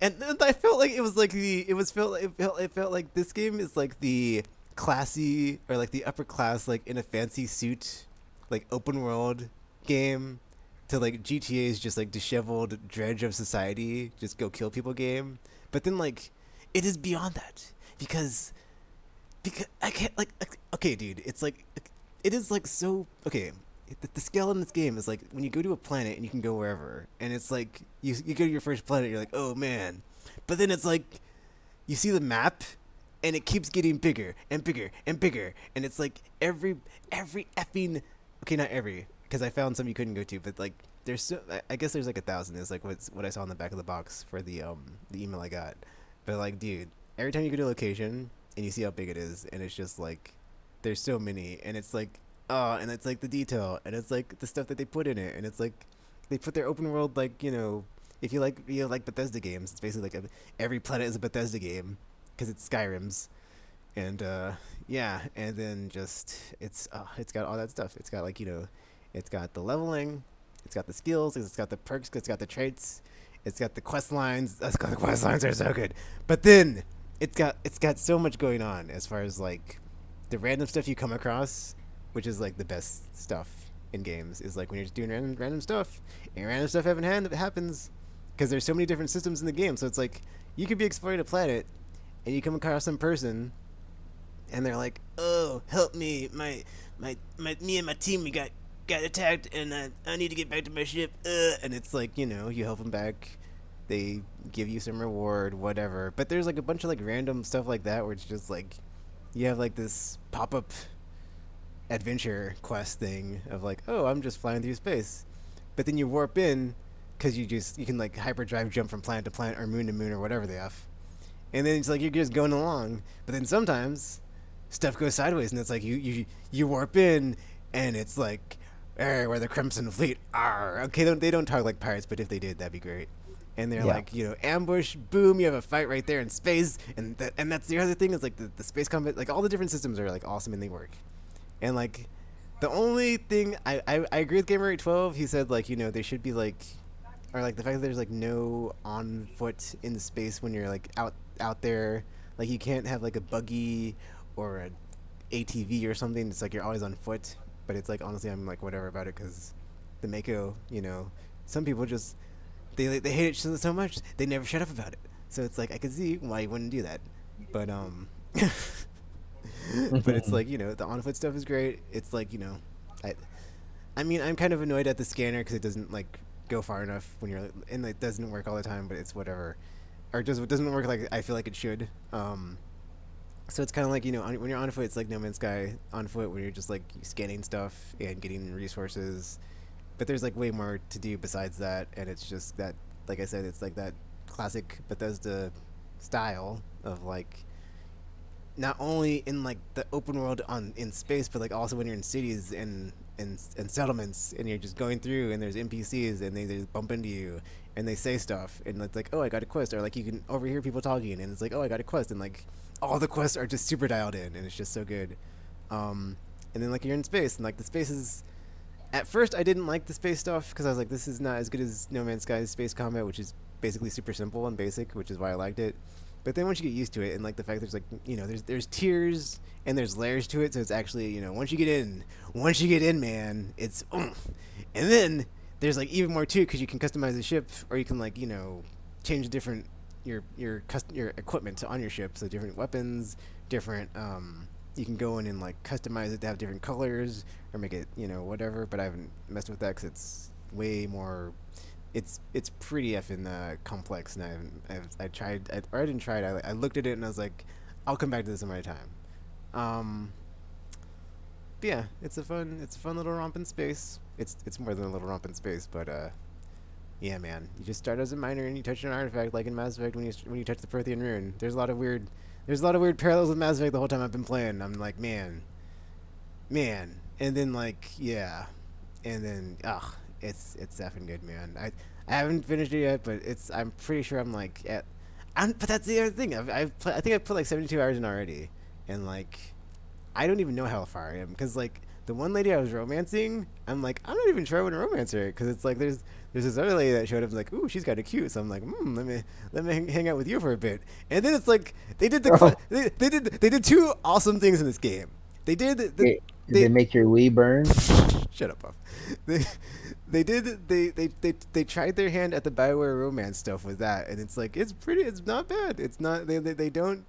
and I felt like it was like it felt like this game is like the classy or like the upper class like in a fancy suit like open world game to like GTA's just like disheveled dredge of society just go kill people game. But then like it is beyond that because I can't like okay dude, it's like it is like so okay. The scale in this game is like when you go to a planet and you can go wherever, and it's like you go to your first planet, you're like, oh man, but then it's like you see the map and it keeps getting bigger and bigger and bigger, and it's like every effing okay, not every because I found some you couldn't go to, but like there's so I guess there's like 1,000 is like what I saw on the back of the box for the email I got. But like dude, every time you go to a location and you see how big it is, and it's just like there's so many, and it's like and it's like the detail, and it's like the stuff that they put in it, and it's like they put their open world like if you like Bethesda games, it's basically like every planet is a Bethesda game because it's Skyrim's, and yeah, and then just it's got all that stuff. It's got like it's got the leveling, it's got the skills, it's got the perks, it's got the traits, it's got the quest lines. The quest lines are so good, but then it's got so much going on as far as like the random stuff you come across, which is like the best stuff in games is like when you're just doing random stuff, and random stuff happens because there's so many different systems in the game. So it's like you could be exploring a planet and you come across some person and they're like, oh, help me, me and my team, we got attacked, and I need to get back to my ship, and it's like you help them back, they give you some reward, whatever. But there's like a bunch of like random stuff like that where it's just like you have like this pop up adventure quest thing of like, oh, I'm just flying through space, but then you warp in because you can like hyperdrive jump from planet to planet or moon to moon or whatever they have, and then it's like you're just going along, but then sometimes stuff goes sideways and it's like you warp in and it's like, hey, we're the Crimson Fleet. Arr. Okay, they don't talk like pirates, but if they did, that'd be great. And they're Yeah. like, ambush, boom, you have a fight right there in space, and that's the other thing is like the space combat, like all the different systems are like awesome and they work. And like the only thing I agree with Gamer 812, he said like, they should be like, or like the fact that there's like no on foot in space when you're like out there, like you can't have like a buggy or a ATV or something. It's like you're always on foot. But it's like honestly, I'm like whatever about it because the Mako, some people just they hate it so much they never shut up about it. So it's like I could see why you wouldn't do that, but but it's like the on foot stuff is great. It's like I I mean I'm kind of annoyed at the scanner because it doesn't like go far enough when you're and it doesn't work all the time. But it's whatever, or just it doesn't work like I feel like it should. So it's kind of like when you're on foot, it's like No Man's Sky on foot, where you're just like scanning stuff and getting resources. But there's like way more to do besides that, and it's just that, like I said, it's like that classic Bethesda style of like not only in like the open world on in space, but like also when you're in cities and settlements, and you're just going through, and there's NPCs, and they bump into you, and they say stuff, and it's like, oh, I got a quest, or like you can overhear people talking, and it's like, oh, I got a quest, and like all the quests are just super dialed in, and it's just so good. And then like you're in space, and like the space is. At first, I didn't like the space stuff because I was like, this is not as good as No Man's Sky's space combat, which is basically super simple and basic, which is why I liked it. But then once you get used to it, and like the fact there's like there's tiers and there's layers to it, so it's actually once you get in, man, it's and then there's like even more to it because you can customize the ship, or you can like change different your equipment on your ship, so different weapons, different you can go in and like customize it to have different colors or make it whatever. But I haven't messed with that because it's way more it's pretty effing complex, and I tried, or I didn't try it. I looked at it and I was like, I'll come back to this another time. Um, but yeah, it's a fun little romp in space. It's more than a little romp in space, but yeah, man, you just start as a miner and you touch an artifact like in Mass Effect when you touch the Prothean rune. There's a lot of weird parallels with Mass Effect the whole time I've been playing. I'm like, man, and then like yeah, and then it's effing good, man. I haven't finished it yet, but I'm pretty sure I'm like at. But that's the other thing. I think I've put like 72 hours in already, and like I don't even know how far I am because like the one lady I was romancing, I'm like I'm not even sure I want to romance her because it's like there's this other lady that showed up like ooh she's kind of cute, so I'm like let me hang out with you for a bit, and then it's like Oh, they did two awesome things in this game. They did did they they make your Wii burn? shut up, Puff. They they tried their hand at the Bioware romance stuff with that, and it's like it's not bad. It's not they don't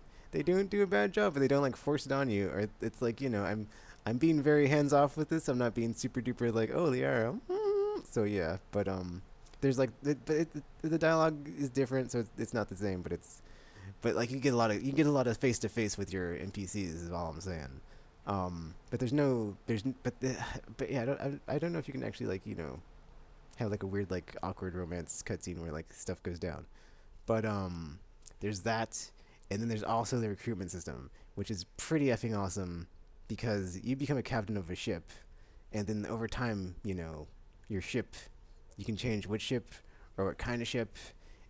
do a bad job, but they don't like force it on you, or it's like I'm being very hands off with this. I'm not being super duper like oh they are. So yeah, but there's like the dialogue is different, so it's not the same, but but like you get a lot of face to face with your NPCs is all I'm saying. But there's no there's but yeah I don't know if you can actually like have like a weird like awkward romance cutscene where like stuff goes down. But there's that, and then there's also the recruitment system, which is pretty effing awesome because you become a captain of a ship, and then over time your ship you can change which ship or what kind of ship,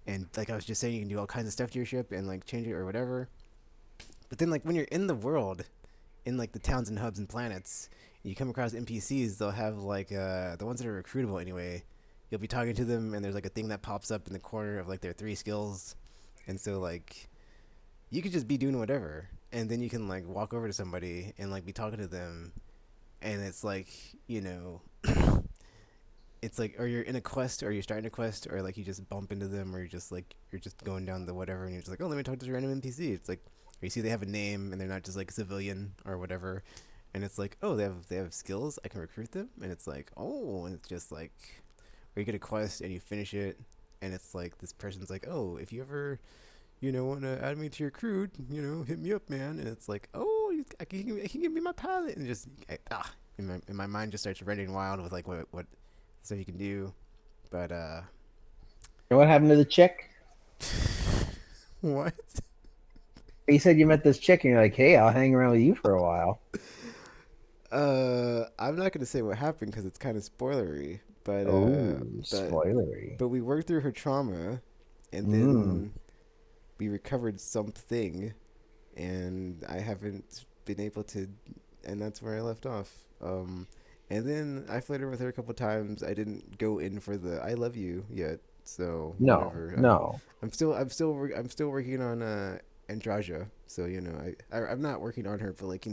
and like I was just saying you can do all kinds of stuff to your ship and like change it or whatever. But then like when you're in the world in like the towns and hubs and planets, you come across NPCs. They'll have like the ones that are recruitable anyway. You'll be talking to them, and there's like a thing that pops up in the corner of like their three skills, and so like you could just be doing whatever, and then you can like walk over to somebody and like be talking to them, and it's like you know. It's like, or you're in a quest, or you're starting a quest, or like you just bump into them, or you're just going down the whatever, and you're just like, oh, let me talk to this random NPC. It's like, or you see they have a name, and they're not just like a civilian or whatever, and it's like, oh, they have skills, I can recruit them, and it's like, oh, and it's just like, or you get a quest and you finish it, and it's like this person's like, oh, if you ever want to add me to your crew, hit me up, man. And it's like, oh, I can give me my pilot, and just in my mind just starts running wild with like what stuff you can do, but And what happened to the chick? what? You said you met this chick, and you're like, "Hey, I'll hang around with you for a while." I'm not gonna say what happened because it's kind of spoilery, but Oh, but spoilery. but we worked through her trauma, and Mm. then we recovered something, and I haven't been able to, and that's where I left off. And then I flirted with her a couple times. I didn't go in for the "I love you" yet, so No, whatever. no. I'm still working on Andraja. So I'm not working on her, but like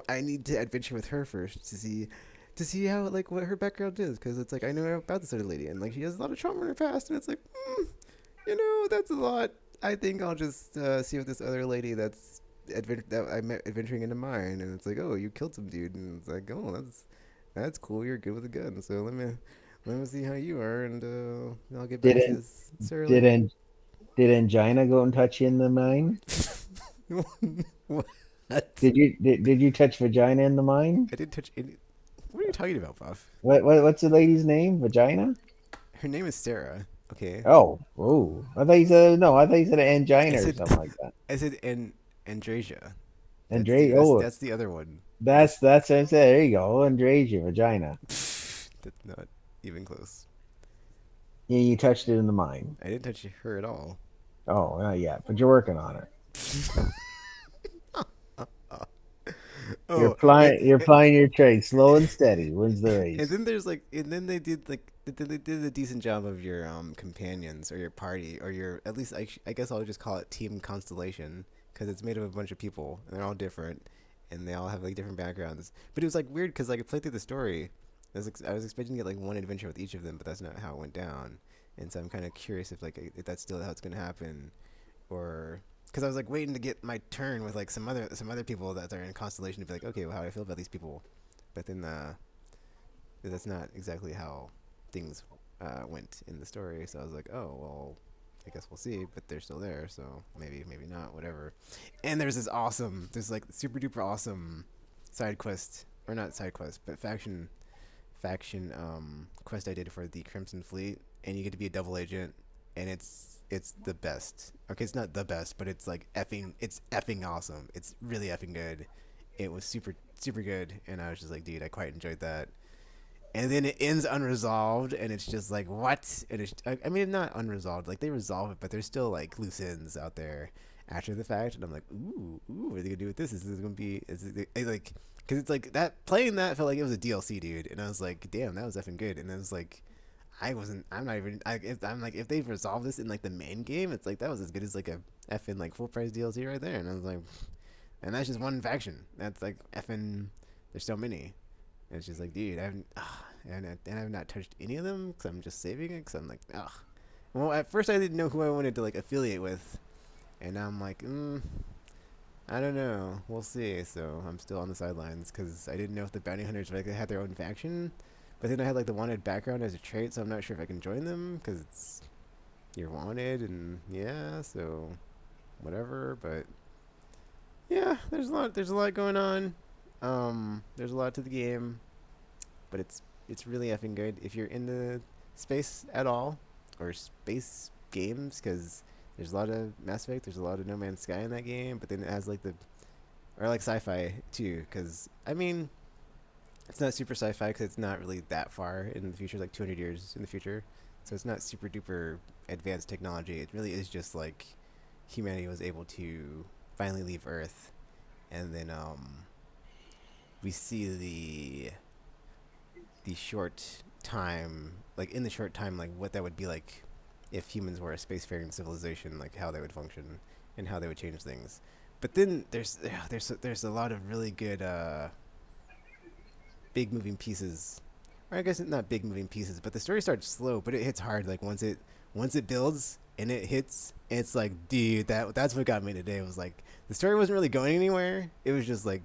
I need to adventure with her first to see how like what her background is, because it's like I know about this other lady, and like she has a lot of trauma in her past, and it's like that's a lot. I think I'll just see what this other lady that I met adventuring into mine, and it's like, oh, you killed some dude, and it's like, oh, that's cool. You're good with a gun, so let me see how you are, and I'll get back to Didn't this sir later. didn't did Angina go and touch you in the mine? What? Did you touch vagina in the mine? I didn't touch any. What are you talking about, Buff? What's the lady's name? Vagina? Her name is Sarah. Okay. Oh. I thought you said no. I thought you said I angina or said something like that. I said Andrasia. Andre. Oh, That's the other one. that's what I said. There you go. Andrasia, vagina. That's not even close. Yeah, you touched it in the mine. I didn't touch her at all. Oh, not yet, but you're working on it. Oh, You're plying your trade, slow and steady wins the and race. then there's like, and then they did a decent job of your companions or your party or your at least I guess I'll just call it team constellation because it's made of a bunch of people and they're all different and they all have like different backgrounds. But it was like weird because like I played through the story. I was expecting to get like one adventure with each of them, but that's not how it went down. And so I'm kind of curious if that's still how it's gonna happen, or because I was like waiting to get my turn with like some other people that are in Constellation to be like, okay, well, how do I feel about these people? But then that's not exactly how things went in the story. So I was like, oh well, I guess we'll see. But they're still there, so maybe not, whatever. And there's like super duper awesome side quest, or not side quest, but faction quest I did for the Crimson Fleet, and you get to be a double agent, and it's the best. Okay, it's not the best, but it's effing awesome. It's really effing good. It was super good, and I was just like, dude, I quite enjoyed that. And then it ends unresolved, and it's just like what? And I mean, not unresolved. Like they resolve it, but there's still like loose ends out there after the fact. And I'm like, what are they gonna do with this? Is this gonna be? Like? Because it's like that playing that felt like it was a DLC, dude. And I was like, damn, that was effing good. And it was like, I wasn't. I'm not even. I'm like, if they've resolved this in like the main game, it's like that was as good as like a effing like full price DLC right there. And I was like, and that's just one faction. That's like effing. There's so many. And it's just like, dude, I haven't, and I've not touched any of them because I'm just saving it because I'm like, ugh. Well, at first I didn't know who I wanted to like affiliate with, and now I'm like, I don't know. We'll see. So I'm still on the sidelines because I didn't know if the bounty hunters like had their own faction, but then I had like the wanted background as a trait, so I'm not sure if I can join them because it's you're wanted and yeah, so whatever. But yeah, there's a lot going on. There's a lot to the game, but it's really effing good if you're into space at all or space games because there's a lot of Mass Effect, there's a lot of No Man's Sky in that game, but then it has like the or like sci-fi too because I mean it's not super sci-fi because it's not really that far in the future, like 200 years in the future, so it's not super duper advanced technology. It really is just like humanity was able to finally leave Earth, and then we see the short time, like in the short time, like what that would be like if humans were a spacefaring civilization, like how they would function and how they would change things. But then there's a lot of really good big moving pieces, or I guess not big moving pieces, but the story starts slow, but it hits hard. Like once it builds and it hits, it's like, dude, that's what got me today. It was like the story wasn't really going anywhere. It was just like,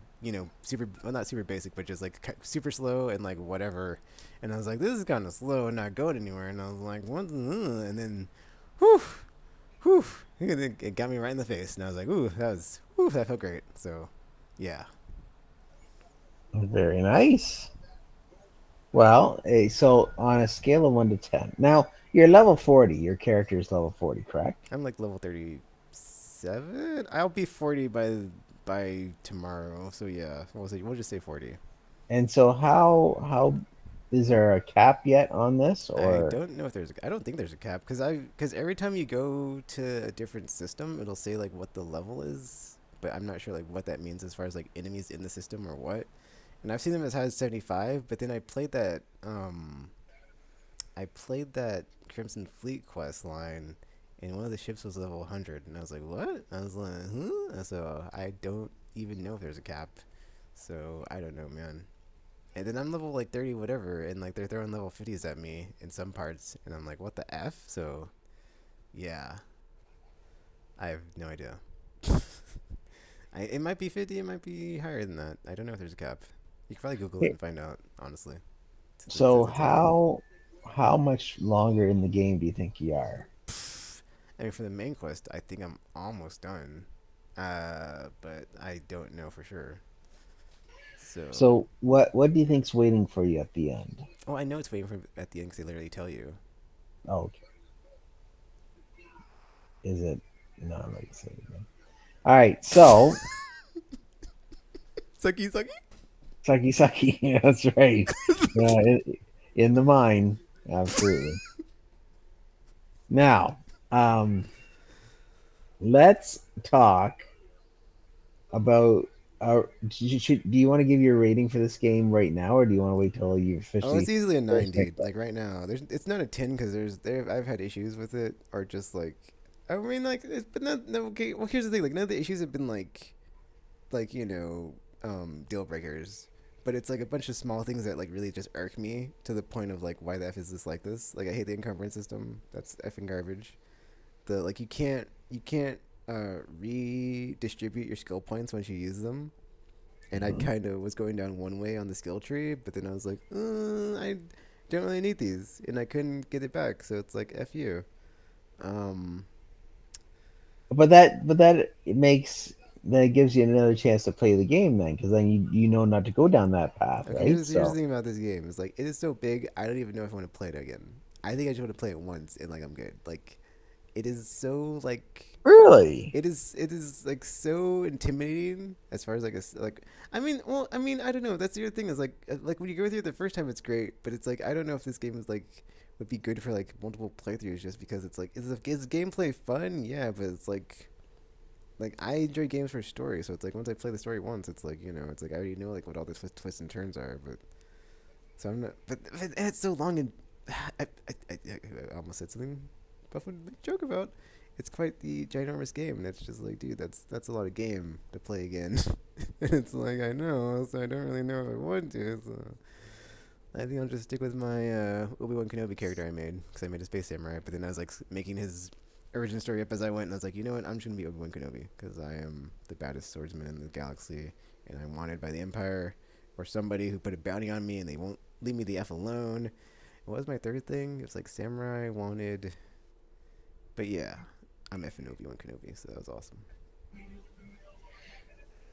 super, well, not super basic, but just like super slow and like whatever. And I was like, this is kind of slow and not going anywhere. And I was like, what? And then, whew, whew, it got me right in the face. And I was like, ooh, that felt great. So, yeah. Very nice. Well, so on a scale of 1 to 10, now you're level 40. Your character is level 40, correct? I'm like level 37. I'll be 40 by tomorrow. So yeah, we'll just say 40. And so how is there a cap yet on this, I or don't know if there's. I don't think there's a cap because every time you go to a different system, it'll say like what the level is, but I'm not sure like what that means as far as like enemies in the system or what. And I've seen them as high as 75, but then I played that Crimson Fleet quest line, and one of the ships was level 100, and I was like, what? I was like, huh? And so I don't even know if there's a cap. So I don't know, man. And then I'm level like 30 whatever, and like they're throwing level 50s at me in some parts, and I'm like, what the f? So yeah, I have no idea. It might be 50, it might be higher than that. I don't know if there's a cap. You could probably Google it and find out, honestly, so since it's open. how much longer in the game do you think you are? I mean, for the main quest, I think I'm almost done, but I don't know for sure. So, So what do you think's waiting for you at the end? oh, I know it's waiting for at the end because they literally tell you. Oh, is it? No, I'm not gonna say it again. All right, so Sucky, sucky. sucky sucky. Yeah, that's right. Yeah, in the mine, absolutely. Now, let's talk about. Do you want to give your rating for this game right now, or do you want to wait till you Oh, it's officially easily a nine, first pick dude. up? Like right now, it's not a 10 because I've had issues with it, or just like, I mean, like, but not no. Okay, well, here's the thing. Like, none of the issues have been like deal breakers, but it's like a bunch of small things that like really just irk me to the point of like, why the f is this like this? Like, I hate the encumbrance system. That's effing garbage. The like, you can't redistribute your skill points once you use them, and I Mhm. kind of was going down one way on the skill tree, but then I was like, I don't really need these, and I couldn't get it back, so it's like f you. Um, But that it makes that it gives you another chance to play the game then, because then you know not to go down that path, okay, right? here's the So thing about this game is like it is so big, I don't even know if I want to play it again. I think I just want to play it once and like I'm good. Like it is so like really, it is like so intimidating as far as like like I mean, well, I mean, I don't know. That's the other thing is like when you go through it the first time, it's great, but it's like I don't know if this game is like would be good for like multiple playthroughs just because it's like is gameplay fun? Yeah, but it's like I enjoy games for story, so it's like once I play the story once, it's like it's like I already know like what all the twists and turns are, but so I'm not. But it's so long and I almost said something Buff would joke about. It's quite the ginormous game, and it's just like, dude, that's a lot of game to play again. And it's like I know, so I don't really know if I want to. So I think I'll just stick with my Obi-Wan Kenobi character I made because I made a space samurai. But then I was like making his origin story up as I went, and I was like, you know what, I'm just gonna be Obi-Wan Kenobi because I am the baddest swordsman in the galaxy, and I'm wanted by the Empire or somebody who put a bounty on me, and they won't leave me the f alone. What was my third thing? It was like samurai wanted, but yeah, I'm effing Obi-Wan Kenobi, so that was awesome.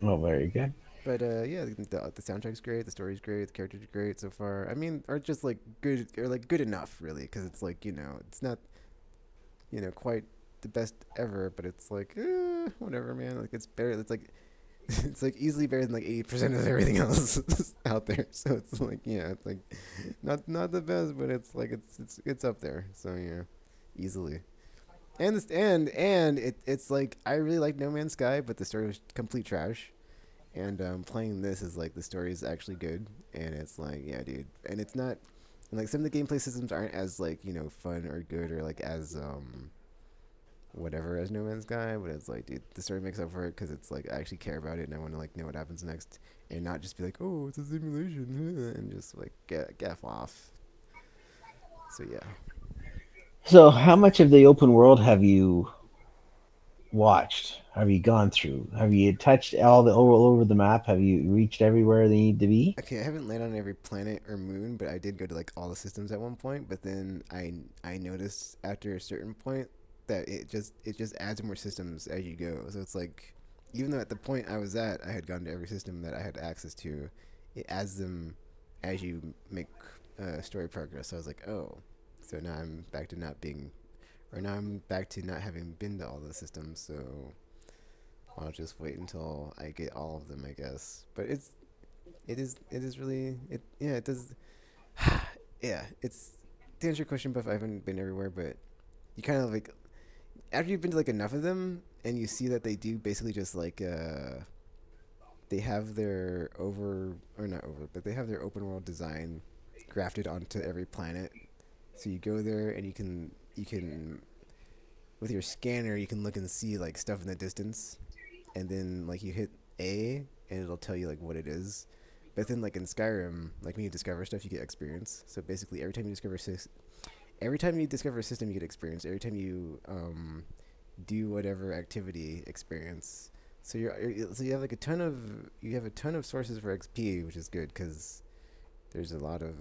oh, very good. But yeah, the soundtrack's great, the story's great, the characters are great so far. I mean, are just like good or like good enough, really, because it's like it's not quite the best ever, but it's like whatever, man. Like it's better. It's like it's like easily better than like 80% of everything else out there. So it's like it's like not the best, but it's like it's up there. So yeah, easily. And it's like I really like No Man's Sky, but the story was complete trash. And playing this is like the story is actually good, and it's like yeah, dude, and it's not. And like some of the gameplay systems aren't as like fun or good or like as whatever as No Man's Sky, but it's like dude, the story makes up for it because it's like I actually care about it and I want to like know what happens next, and not just be like oh it's a simulation and just like get gaff off. So yeah, So how much of the open world have you watched? Have you gone through? Have you touched all over the map? Have you reached everywhere they need to be? Okay, I haven't landed on every planet or moon, but I did go to like all the systems at one point. But then I noticed after a certain point that it just adds more systems as you go. So it's like even though at the point I was at I had gone to every system that I had access to, it adds them as you make story progress. So I was like, oh, so now I'm back to not being, or now I'm back to not having been to all the systems. So I'll just wait until I get all of them, I guess. But it is really it yeah it does yeah it's to answer your question, Buff. I haven't been everywhere, but you kind of like after you've been to like enough of them and you see that they do basically just like they have their over or not over but they have their open world design grafted onto every planet. So you go there and you can with your scanner you can look and see like stuff in the distance, and then like you hit A and it'll tell you like what it is. But then like in Skyrim, like when you discover stuff, you get experience. So basically, every time you discover a system, you get experience. Every time you do whatever activity, experience. So so you have like a ton of sources for XP, which is good because there's a lot of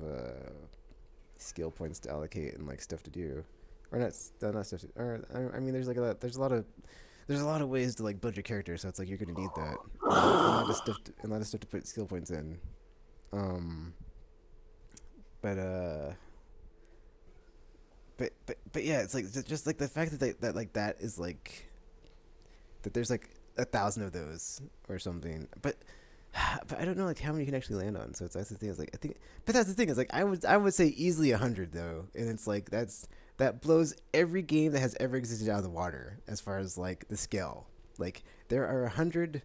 skill points to allocate and like stuff to do, or not stuff to, or I mean there's a lot of ways to like build your character, so it's like you're gonna need that. A lot of stuff to put skill points in. Um, but but yeah, it's like just like the fact that that like that is like that there's like 1,000 of those or something. But I don't know like how many you can actually land on. So that's the thing. Is like I think, but that's the thing is like I would say easily 100 though, and it's like that blows every game that has ever existed out of the water as far as like the scale. Like there are 100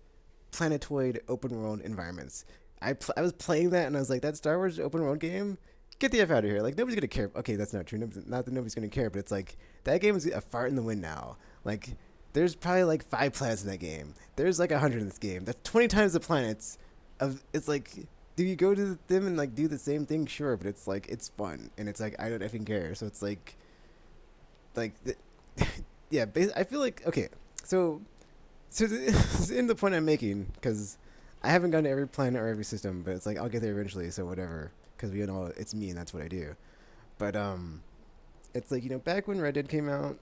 planetoid open world environments. I was playing that and I was like, that Star Wars open world game, get the F out of here. Like nobody's gonna care. Okay, that's not true. Not that nobody's gonna care, but it's like that game is a fart in the wind now. Like there's probably like 5 planets in that game. There's like 100 in this game. That's 20 times the planets. Of it's like, do you go to them and like do the same thing? Sure, but it's like it's fun and it's like I don't effing care. So it's like yeah. I feel like okay. So this is in the point I'm making because I haven't gone to every planet or every system, but it's like I'll get there eventually. So whatever, because we know it's me and that's what I do. But it's like back when Red Dead came out,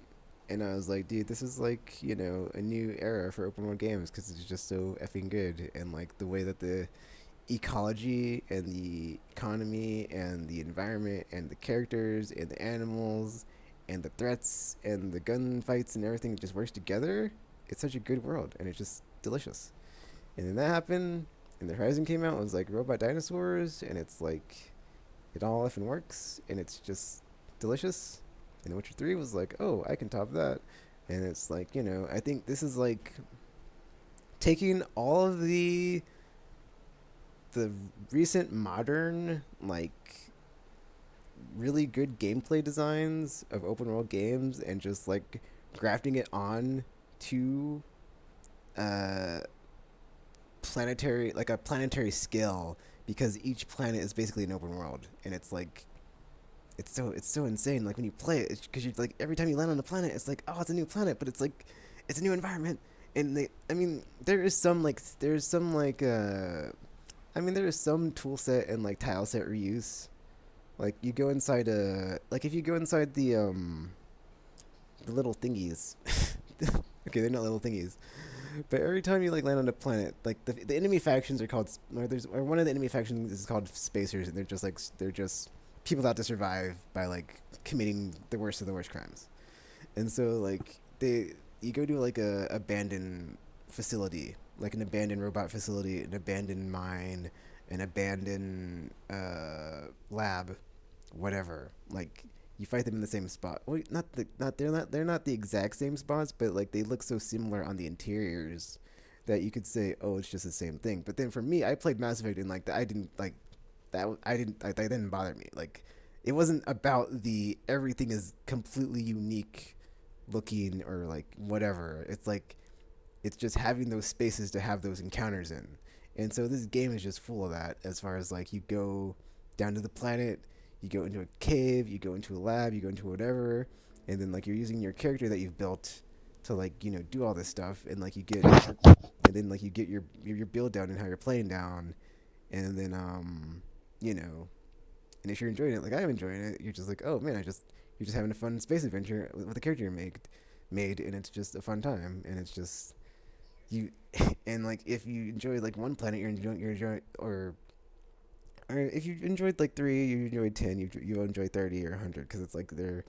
and I was like, dude, this is like a new era for open world games because it's just so effing good, and like the way that the ecology and the economy and the environment and the characters and the animals and the threats and the gunfights and everything just works together. It's such a good world and it's just delicious. And then that happened, and the Horizon came out. It was like robot dinosaurs, and it's like it all effing works, and it's just delicious. And Witcher 3 was like, oh, I can top that. And it's like, I think this is like taking all of the recent modern like really good gameplay designs of open world games and just like grafting it on to uh a planetary scale, because each planet is basically an open world, and it's like it's so insane. Like when you play it, because you like every time you land on a planet, it's like, oh, it's a new planet, but it's like it's a new environment. And I mean, there is some tool set and like tile set reuse. Like you go inside like if you go inside the little thingies. Okay, they're not little thingies. But every time you like land on a planet, like the enemy factions are called, or one of the enemy factions is called spacers, and they're just people out to survive by like committing the worst of the worst crimes. And so like you go to like a abandoned facility, like an abandoned robot facility, an abandoned mine, an abandoned lab, whatever. Like you fight them in the same spot. Well, they're not the exact same spots, but like they look so similar on the interiors that you could say, oh, it's just the same thing. But then for me, I played Mass Effect and like I didn't like that. I didn't like that didn't bother me. Like it wasn't about the everything is completely unique looking or like whatever. It's like it's just having those spaces to have those encounters in. And so this game is just full of that, as far as like you go down to the planet, you go into a cave, you go into a lab, you go into whatever, and then like you're using your character that you've built to like do all this stuff, and like and then like you get your build down and how you're playing down, and then you know and if you're enjoying it like I'm enjoying it, you're just like, oh man, you're just having a fun space adventure with the character you made, and it's just a fun time, and it's just you and like if you enjoy like one planet, you're enjoying or if you enjoyed like three, you enjoyed 10, you enjoy 30 or 100, because it's like they're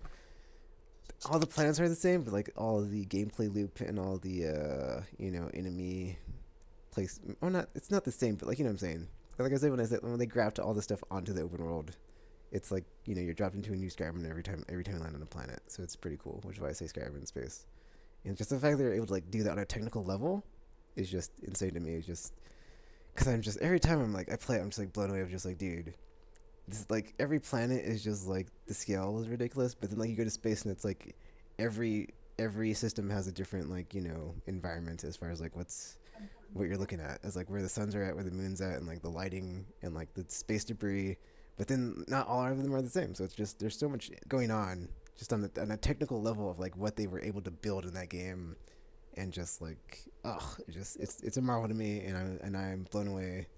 all the planets are the same, but like all of the gameplay loop and all the enemy place. Oh, not it's not the same, but like what I'm saying. Like I said, when they graft all the stuff onto the open world, it's like you're dropped into a new Skyrim every time you land on a planet. So it's pretty cool, which is why I say Skyrim in space. And just the fact that they're able to like do that on a technical level is just insane to me. It's just because I'm just every time I'm like I play it, I'm just like blown away. I'm just like, dude, this like every planet is just like the scale is ridiculous. But then like you go to space and it's like every system has a different like environment as far as like what you're looking at, as like where the suns are at, where the moon's at, and like the lighting and like the space debris. But then not all of them are the same. So it's just there's so much going on just on a technical level of like what they were able to build in that game, and just like it's a marvel to me, and I'm blown away.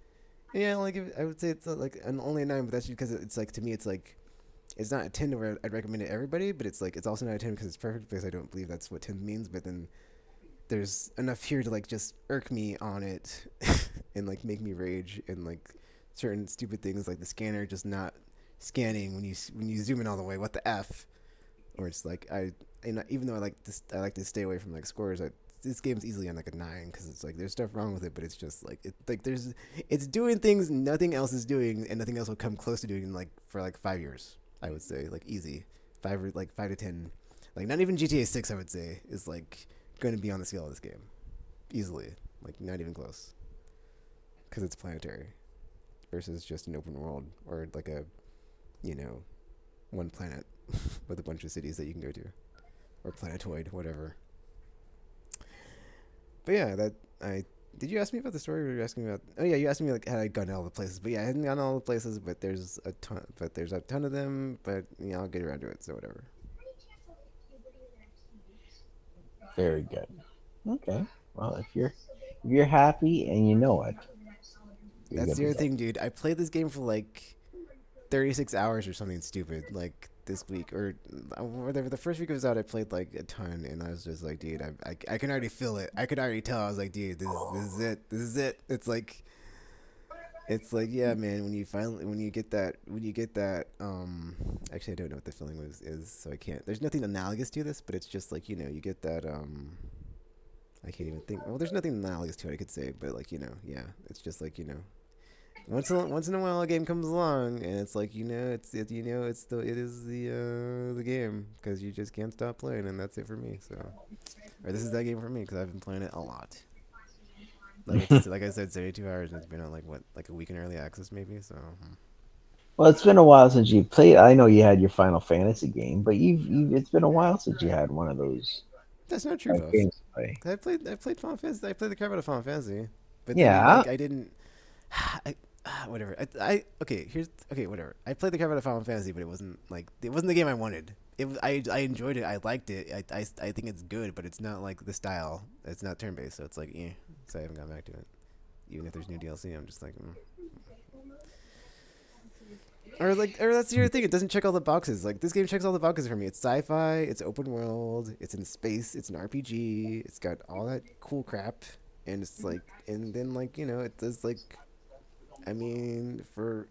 Yeah, like I would say it's like an only a 9, but that's because it's like to me it's like it's not a 10 where I'd recommend it to everybody, but it's like it's also not a 10 because it's perfect, because I don't believe that's what 10 means. But then there's enough here to like just irk me on it and like make me rage, and like certain stupid things like the scanner just not scanning when you zoom in all the way. What the f? Or it's like even though I like to stay away from like scores. This game's easily on like a 9 because it's like there's stuff wrong with it, but it's just like it's doing things nothing else is doing, and nothing else will come close to doing like for like 5 years. I would say like easy 5 to 10, like not even GTA 6 I would say is like going to be on the scale of this game easily, like not even close, because it's planetary versus just an open world or like a you know one planet with a bunch of cities that you can go to, or planetoid, whatever. But yeah, that I did you ask me about the story, or were you asking about? Oh yeah, you asked me like had I gone to all the places, but yeah, I hadn't gone to all the places, but there's a ton of them, but I'll get around to it, so whatever. Very good. Okay. Well, if you're happy and you know it, you're That's good the to other go. thing, dude. I played this game for like 36 hours or something stupid, like this week or whatever. The first week it was out, I played like a ton, and I was just like, dude, I can already feel it. I could already tell. I was like, dude, this is it. This is it. It's like, yeah, man. When you get that, actually, I don't know what the feeling is, so I can't. There's nothing analogous to this, but it's just like you get that, I can't even think. Well, there's nothing analogous to it I could say, but like yeah, it's just like once in a while a game comes along, and it's like it is the game, because you just can't stop playing, and that's it for me. So, or this is that game for me because I've been playing it a lot. Like I said, 72 hours, and it's been on like what, like a week in early access maybe. So Well, it's been a while since you played. I know you had your Final Fantasy game, but you've it's been a while since you had one of those that's not true, Buff. games to play. I played Final Fantasy. I played the crap out of Final Fantasy, but then Yeah. like I didn't. I, whatever. I okay. Here's okay. Whatever. I played the crap out of Final Fantasy, but it wasn't the game I wanted. I enjoyed it. I liked it. I think it's good, but it's not like the style. It's not turn based, so it's like So I haven't gone back to it. Even if there's new DLC, I'm just like. Or that's the other thing. It doesn't check all the boxes. Like this game checks all the boxes for me. It's sci-fi. It's open world. It's in space. It's an RPG. It's got all that cool crap, and it's like, and then like it does like, I mean, for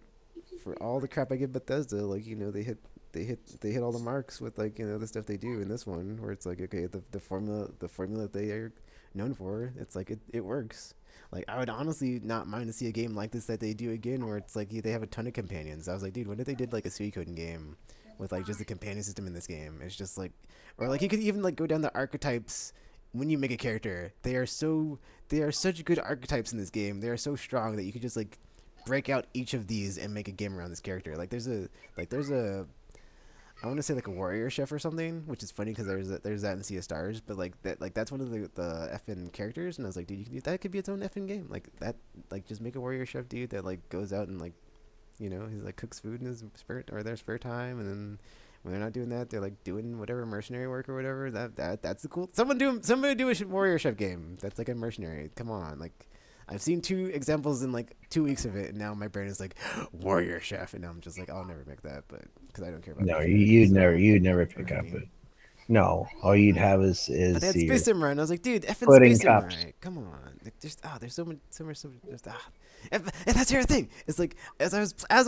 all the crap I give Bethesda, like they hit all the marks with like the stuff they do in this one, where it's like, okay, the formula that they are known for, it's like it works. Like I would honestly not mind to see a game like this that they do again, where it's like they have a ton of companions. I was like, dude, what if they did like a Suikoden game with like just a companion system in this game? It's just like, or like you could even like go down the archetypes when you make a character. They are such good archetypes in this game. They are so strong that you could just like break out each of these and make a game around this character. There's a I want to say like a warrior chef or something, which is funny because there's that in Sea of Stars, but that's one of the effing characters, and I was like, dude, that could be its own effing game, like that, like just make a warrior chef dude that like goes out and like he's like cooks food in his spare or their spare time, and then When they're not doing that, they're like doing whatever mercenary work or whatever. That's the cool. Somebody do a Warrior Chef game. That's like a mercenary. Come on, like I've seen 2 examples in like 2 weeks of it, and now my brain is like Warrior Chef, and now I'm just like I'll never make that, but because I don't care about No, mechanics, so you'd never that's pick fine. up Me. it. No, all you'd have But they is had Space your Samurai, and I was like, dude, effing pudding Space cups. Samurai. Come on, like, there's so much. And that's the other thing. It's like as I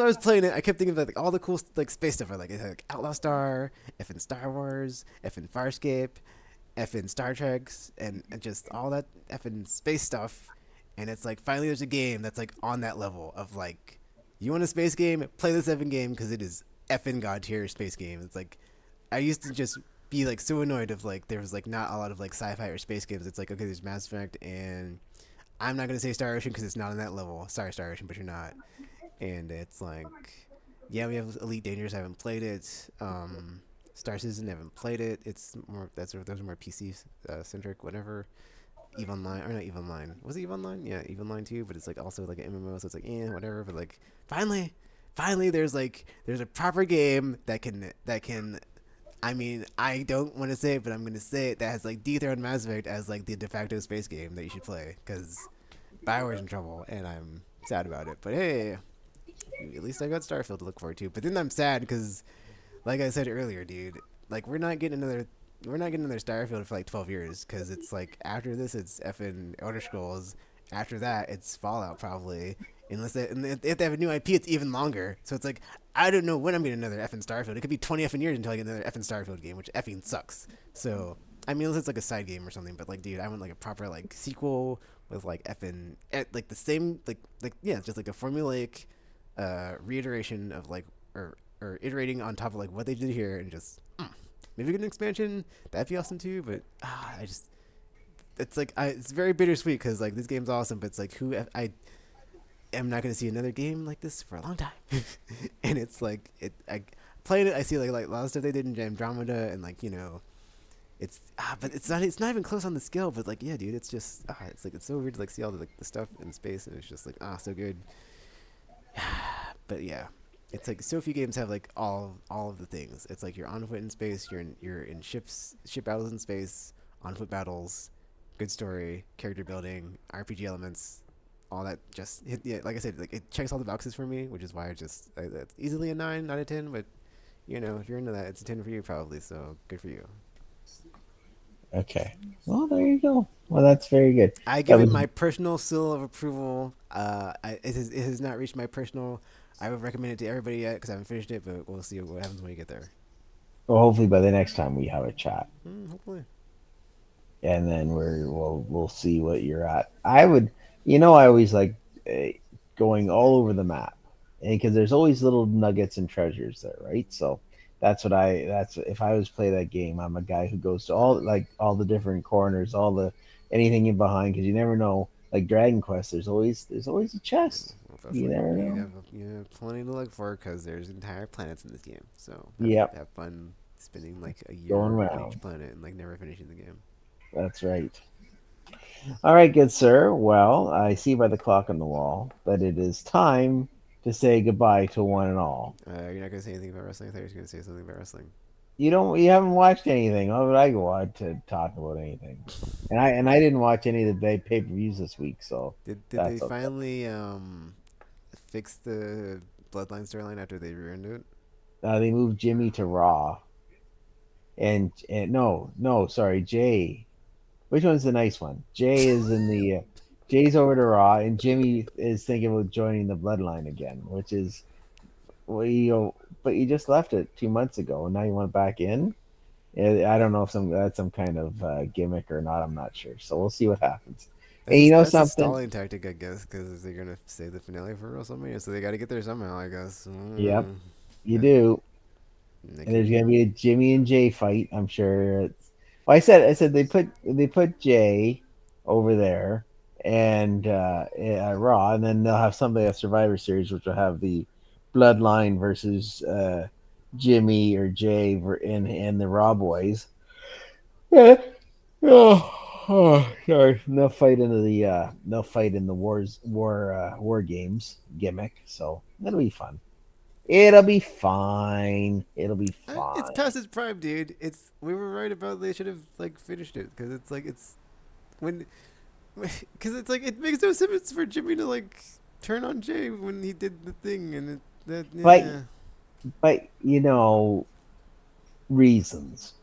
was playing it, I kept thinking of like all the cool like space stuff. Like it had like Outlaw Star, effing Star Wars, effing Farscape, effing Star Treks, and just all that effing space stuff. And it's like finally there's a game that's like on that level of like, you want a space game? Play this effing game because it is effing god tier space game. It's like I used to just be like so annoyed of like there was like not a lot of like sci-fi or space games. It's like okay, there's Mass Effect, and I'm not gonna say Star Ocean because it's not on that level. Sorry, Star Ocean, but you're not. And it's like, yeah, we have Elite Dangerous. I haven't played it. Star Citizen, I haven't played it. It's more those are more PC centric. Whatever. Eve Online or not Eve Online? Was it Eve Online? Yeah, Eve Online too. But it's like also like an MMO, so it's like whatever. But like finally, there's a proper game that can. I mean, I don't want to say it, but I'm gonna say it. That has like dethroned Mass Effect as like the de facto space game that you should play because Bioware's in trouble, and I'm sad about it. But hey, at least I got Starfield to look forward to. But then I'm sad because, like I said earlier, dude, like we're not getting another Starfield for like 12 years because it's like after this it's effing Elder Scrolls. After that it's Fallout probably. And if they have a new IP, it's even longer. So it's like I don't know when I'm getting another effing Starfield. It could be 20 effing years until I get another effing Starfield game, which effing sucks. So I mean, unless it's like a side game or something. But like, dude, I want like a proper like sequel with like effing like the same like yeah, just like a formulaic reiteration of like or iterating on top of like what they did here and just maybe get an expansion. That'd be awesome too. But I just it's like it's very bittersweet because like this game's awesome, but it's like I am not gonna see another game like this for a long time. And it's like I playing it. I see like a lot of stuff they did in Andromeda and like it's but it's not even close on the scale. But like yeah, dude, it's just it's like it's so weird to like see all the stuff in space and it's just like so good. But yeah, it's like so few games have like all of the things. It's like you're on foot in space, you're in ship battles in space, on foot battles, good story, character building, RPG elements, all that. Just yeah, like I said, like it checks all the boxes for me, which is why it's easily a 9 out of 10. But if you're into that, it's a 10 for you probably. So good for you. Okay. Well, there you go. Well, that's very good. I That give it was my personal seal of approval. It has not reached my personal. I would recommend it to everybody yet because I haven't finished it, but we'll see what happens when you get there. well, hopefully by the next time we have a chat, Hopefully. and then we'll see what you're at. I would, I always like uh, going all over the map, and because there's always little nuggets and treasures there, right? So that's if I was play that game, I'm a guy who goes to all the different corners, all the anything in behind, because you never know. Like Dragon Quest, there's always a chest. Well, You definitely. never You know. have plenty to look for because there's entire planets in this game. So have Yep, have fun spending like a going year on each around. planet and like never finishing the game. That's right. All right, good sir. Well, I see by the clock on the wall that it is time to say goodbye to one and all. You're not gonna say anything about wrestling. I thought you were gonna say something about wrestling. You haven't watched anything. Why would I go on to talk about anything? And I didn't watch any of the pay per views this week, so Did they that's okay. finally fix the Bloodline storyline after they ruined it? They moved Jimmy to Raw, and no, sorry, Jay. Which one's the nice one? Jay's over to Raw, and Jimmy is thinking about joining the Bloodline again, which is well, but you just left it 2 months ago, and now you want back in. I don't know if that's some kind of gimmick or not. I'm not sure. So we'll see what happens. And you know That's a something? stalling tactic, I guess, because they're gonna save the finale for WrestleMania, so they got to get there somehow, I guess. Yep, you That do. they And there's can. gonna be a Jimmy and Jay fight. I'm sure. Well, I said they put Jay over there and at Raw, and then they'll have somebody at Survivor Series, which will have the Bloodline versus Jimmy or Jay and the Raw boys. Yeah. Sorry. No fight in the war games gimmick. So that'll be fun. It'll be fine. It'll be It's fine. past its prime, dude. It's we were right about they should have like finished it because it's like it's when because it's like it makes no sense for Jimmy to like turn on Jay when he did the thing and that But yeah. reasons,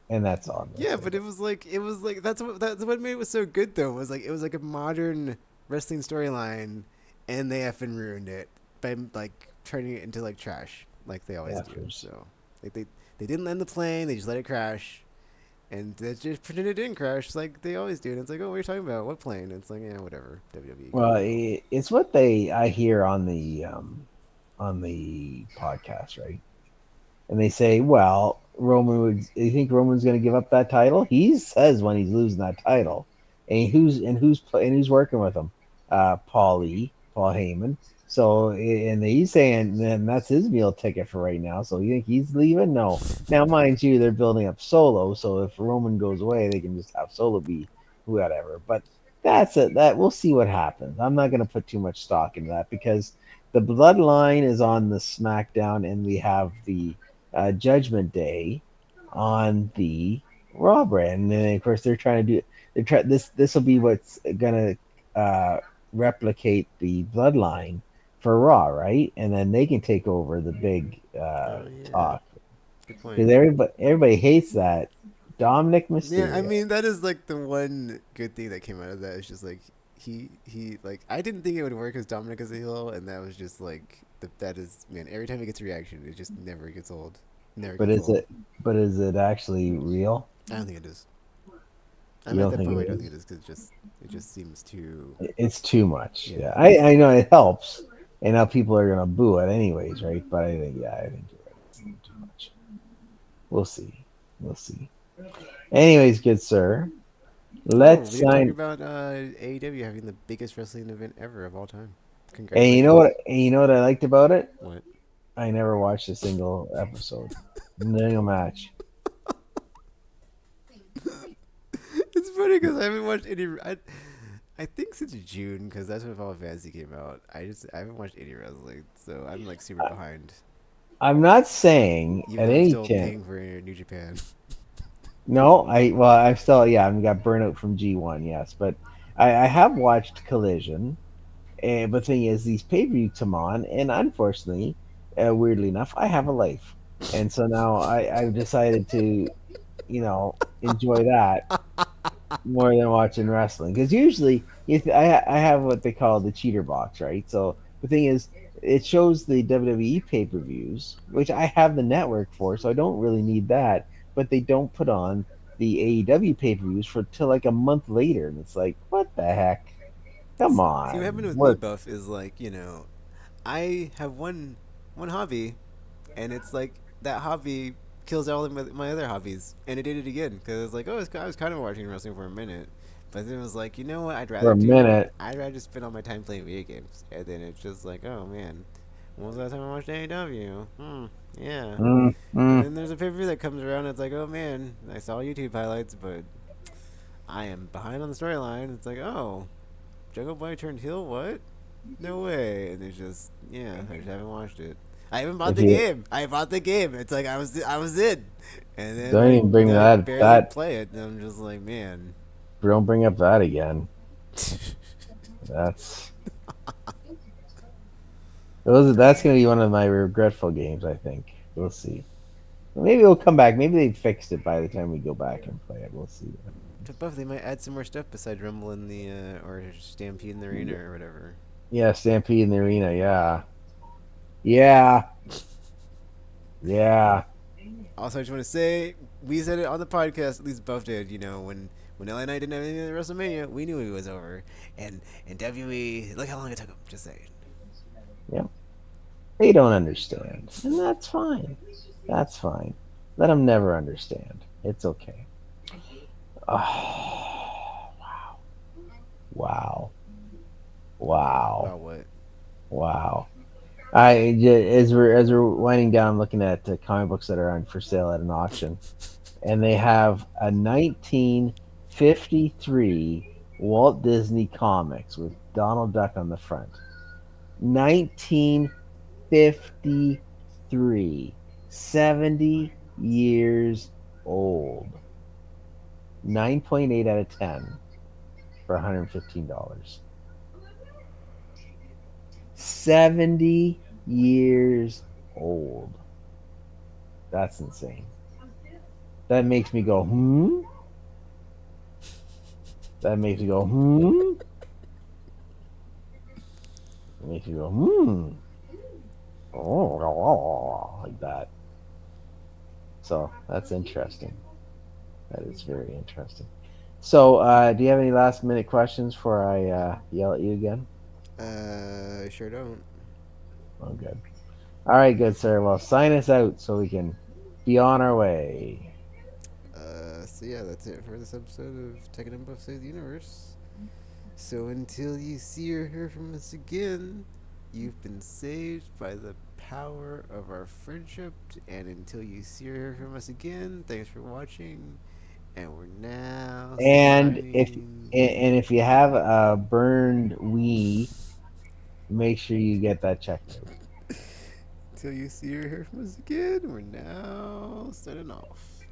and that's all I'm gonna Yeah, say but about it was like that's what made it was so good though was like it was like a modern wrestling storyline, and they effing ruined it by like turning it into like trash like they always do. effers. So like they didn't land the plane, they just let it crash, and they just pretended it didn't crash like they always do. And it's like, oh, what are you talking about? What plane? And it's like, yeah, whatever. WWE go Well, fuck off. it's what they I hear on the podcast, right? And they say, well, Roman would. You think Roman's going to give up that title? He says when he's losing that title, and who's working with him? Paul Heyman. So and he's saying then that's his meal ticket for right now. So you think he's leaving? No. Now, mind you, they're building up Solo. So if Roman goes away, they can just have Solo be whatever. But that's it. That we'll see what happens. I'm not going to put too much stock into that because the bloodline is on the SmackDown, and we have the Judgment Day on the Raw brand, and then of course they're trying to do. They're try this. This will be what's gonna replicate the Bloodline for Raw, right? And then they can take over the big Oh yeah, talk good point. because everybody hates that Dominic Yeah, I Mysterio. mean that is like the one good thing that came out of that. It's just like he like I didn't think it would work as Dominic as a heel, and that was just like that is man. Every time he gets a reaction, it just never gets old. Never But gets is old. it? But is it actually real? I don't think it is. I'm You at don't that think point where I it don't think is? it is because it just seems too It's too much. yeah. Yeah, I know it helps, and now people are gonna boo it anyways, right? But I think you're right. It's a little too much. We'll see. We'll see. Anyways, good sir, Oh, let's we didn't talk sign. about AEW having the biggest wrestling event ever of all time. And you know what? Congratulations. And you know what I liked about it? What? I never watched a single episode, no match. It's funny because I haven't watched any. I think since June because that's when Final Fantasy came out. I haven't watched any wrestling, so I'm like super I, behind. I'm not saying Even at though I'm any still chance. paying for New Japan. No, I'm still I've got burnout from G1, yes, but I have watched Collision. And but the thing is, these pay per view come on, and unfortunately, weirdly enough, I have a life, and so now I've decided to, enjoy that more than watching wrestling. Because usually, if I have what they call the cheater box, right? So the thing is, it shows the WWE pay per views, which I have the network for, so I don't really need that. But they don't put on the AEW pay per views for till like a month later, and it's like, what the heck? Come See what happened on, with me, work. Buff, is like I have one hobby, and it's like that hobby kills all of my other hobbies, and it did it again because it's like I was kind of watching wrestling for a minute, but then it was like what For a minute. I'd rather just spend all my time playing video games, and then it's just like oh man, when was the last time I watched AEW? Yeah. Mm, And mm. then there's a pay per view that comes around. And it's like, oh man, I saw YouTube highlights, but I am behind on the storyline. It's like, oh, Jungle Boy turned heel. What? No way. And it's just, yeah, I just haven't watched it. I haven't bought If the you game. I bought the game. It's like I was in, and then don't even bring I that barely that play it. And I'm just like, man. don't bring up that again. That's that's gonna be one of my regretful games. I think we'll see. Maybe it'll come back. Maybe they fixed it by the time we go back and play it. We'll see. Buff, they might add some more stuff besides Rumble in the or Stampede in the arena or whatever. Yeah, Stampede in the arena. Yeah, yeah, yeah. Also, I just want to say we said it on the podcast. At least Buff did. When LA Knight didn't have anything at WrestleMania, we knew he was over. And WWE, look how long it took him. Just saying. Yeah. They don't understand, and that's fine. That's fine. Let them never understand. It's okay. Oh, wow, wow, About what? wow. As we're winding down, looking at comic books that are on for sale at an auction, and they have a 1953 Walt Disney Comics with Donald Duck on the front. 1953. 53. 70 years old. 9.8 out of 10 for $115. 70 years old. That's insane. That makes me go, hmm? That makes me go, hmm? That makes me go, hmm? Oh, like that. So that's interesting. That is very interesting. So, do you have any last minute questions before I yell at you again? Sure don't. Oh, good. All right, good sir. Well, sign us out so we can be on our way. So yeah, that's it for this episode of TKKN and Buff Saves the Universe. So until you see or hear from us again, you've been saved by the power of our friendship. And until you see or hear from us again, thanks for watching. And we're now And signing. if you have a burned wee, make sure you get that checked out. Until you see or hear from us again, we're now signing off.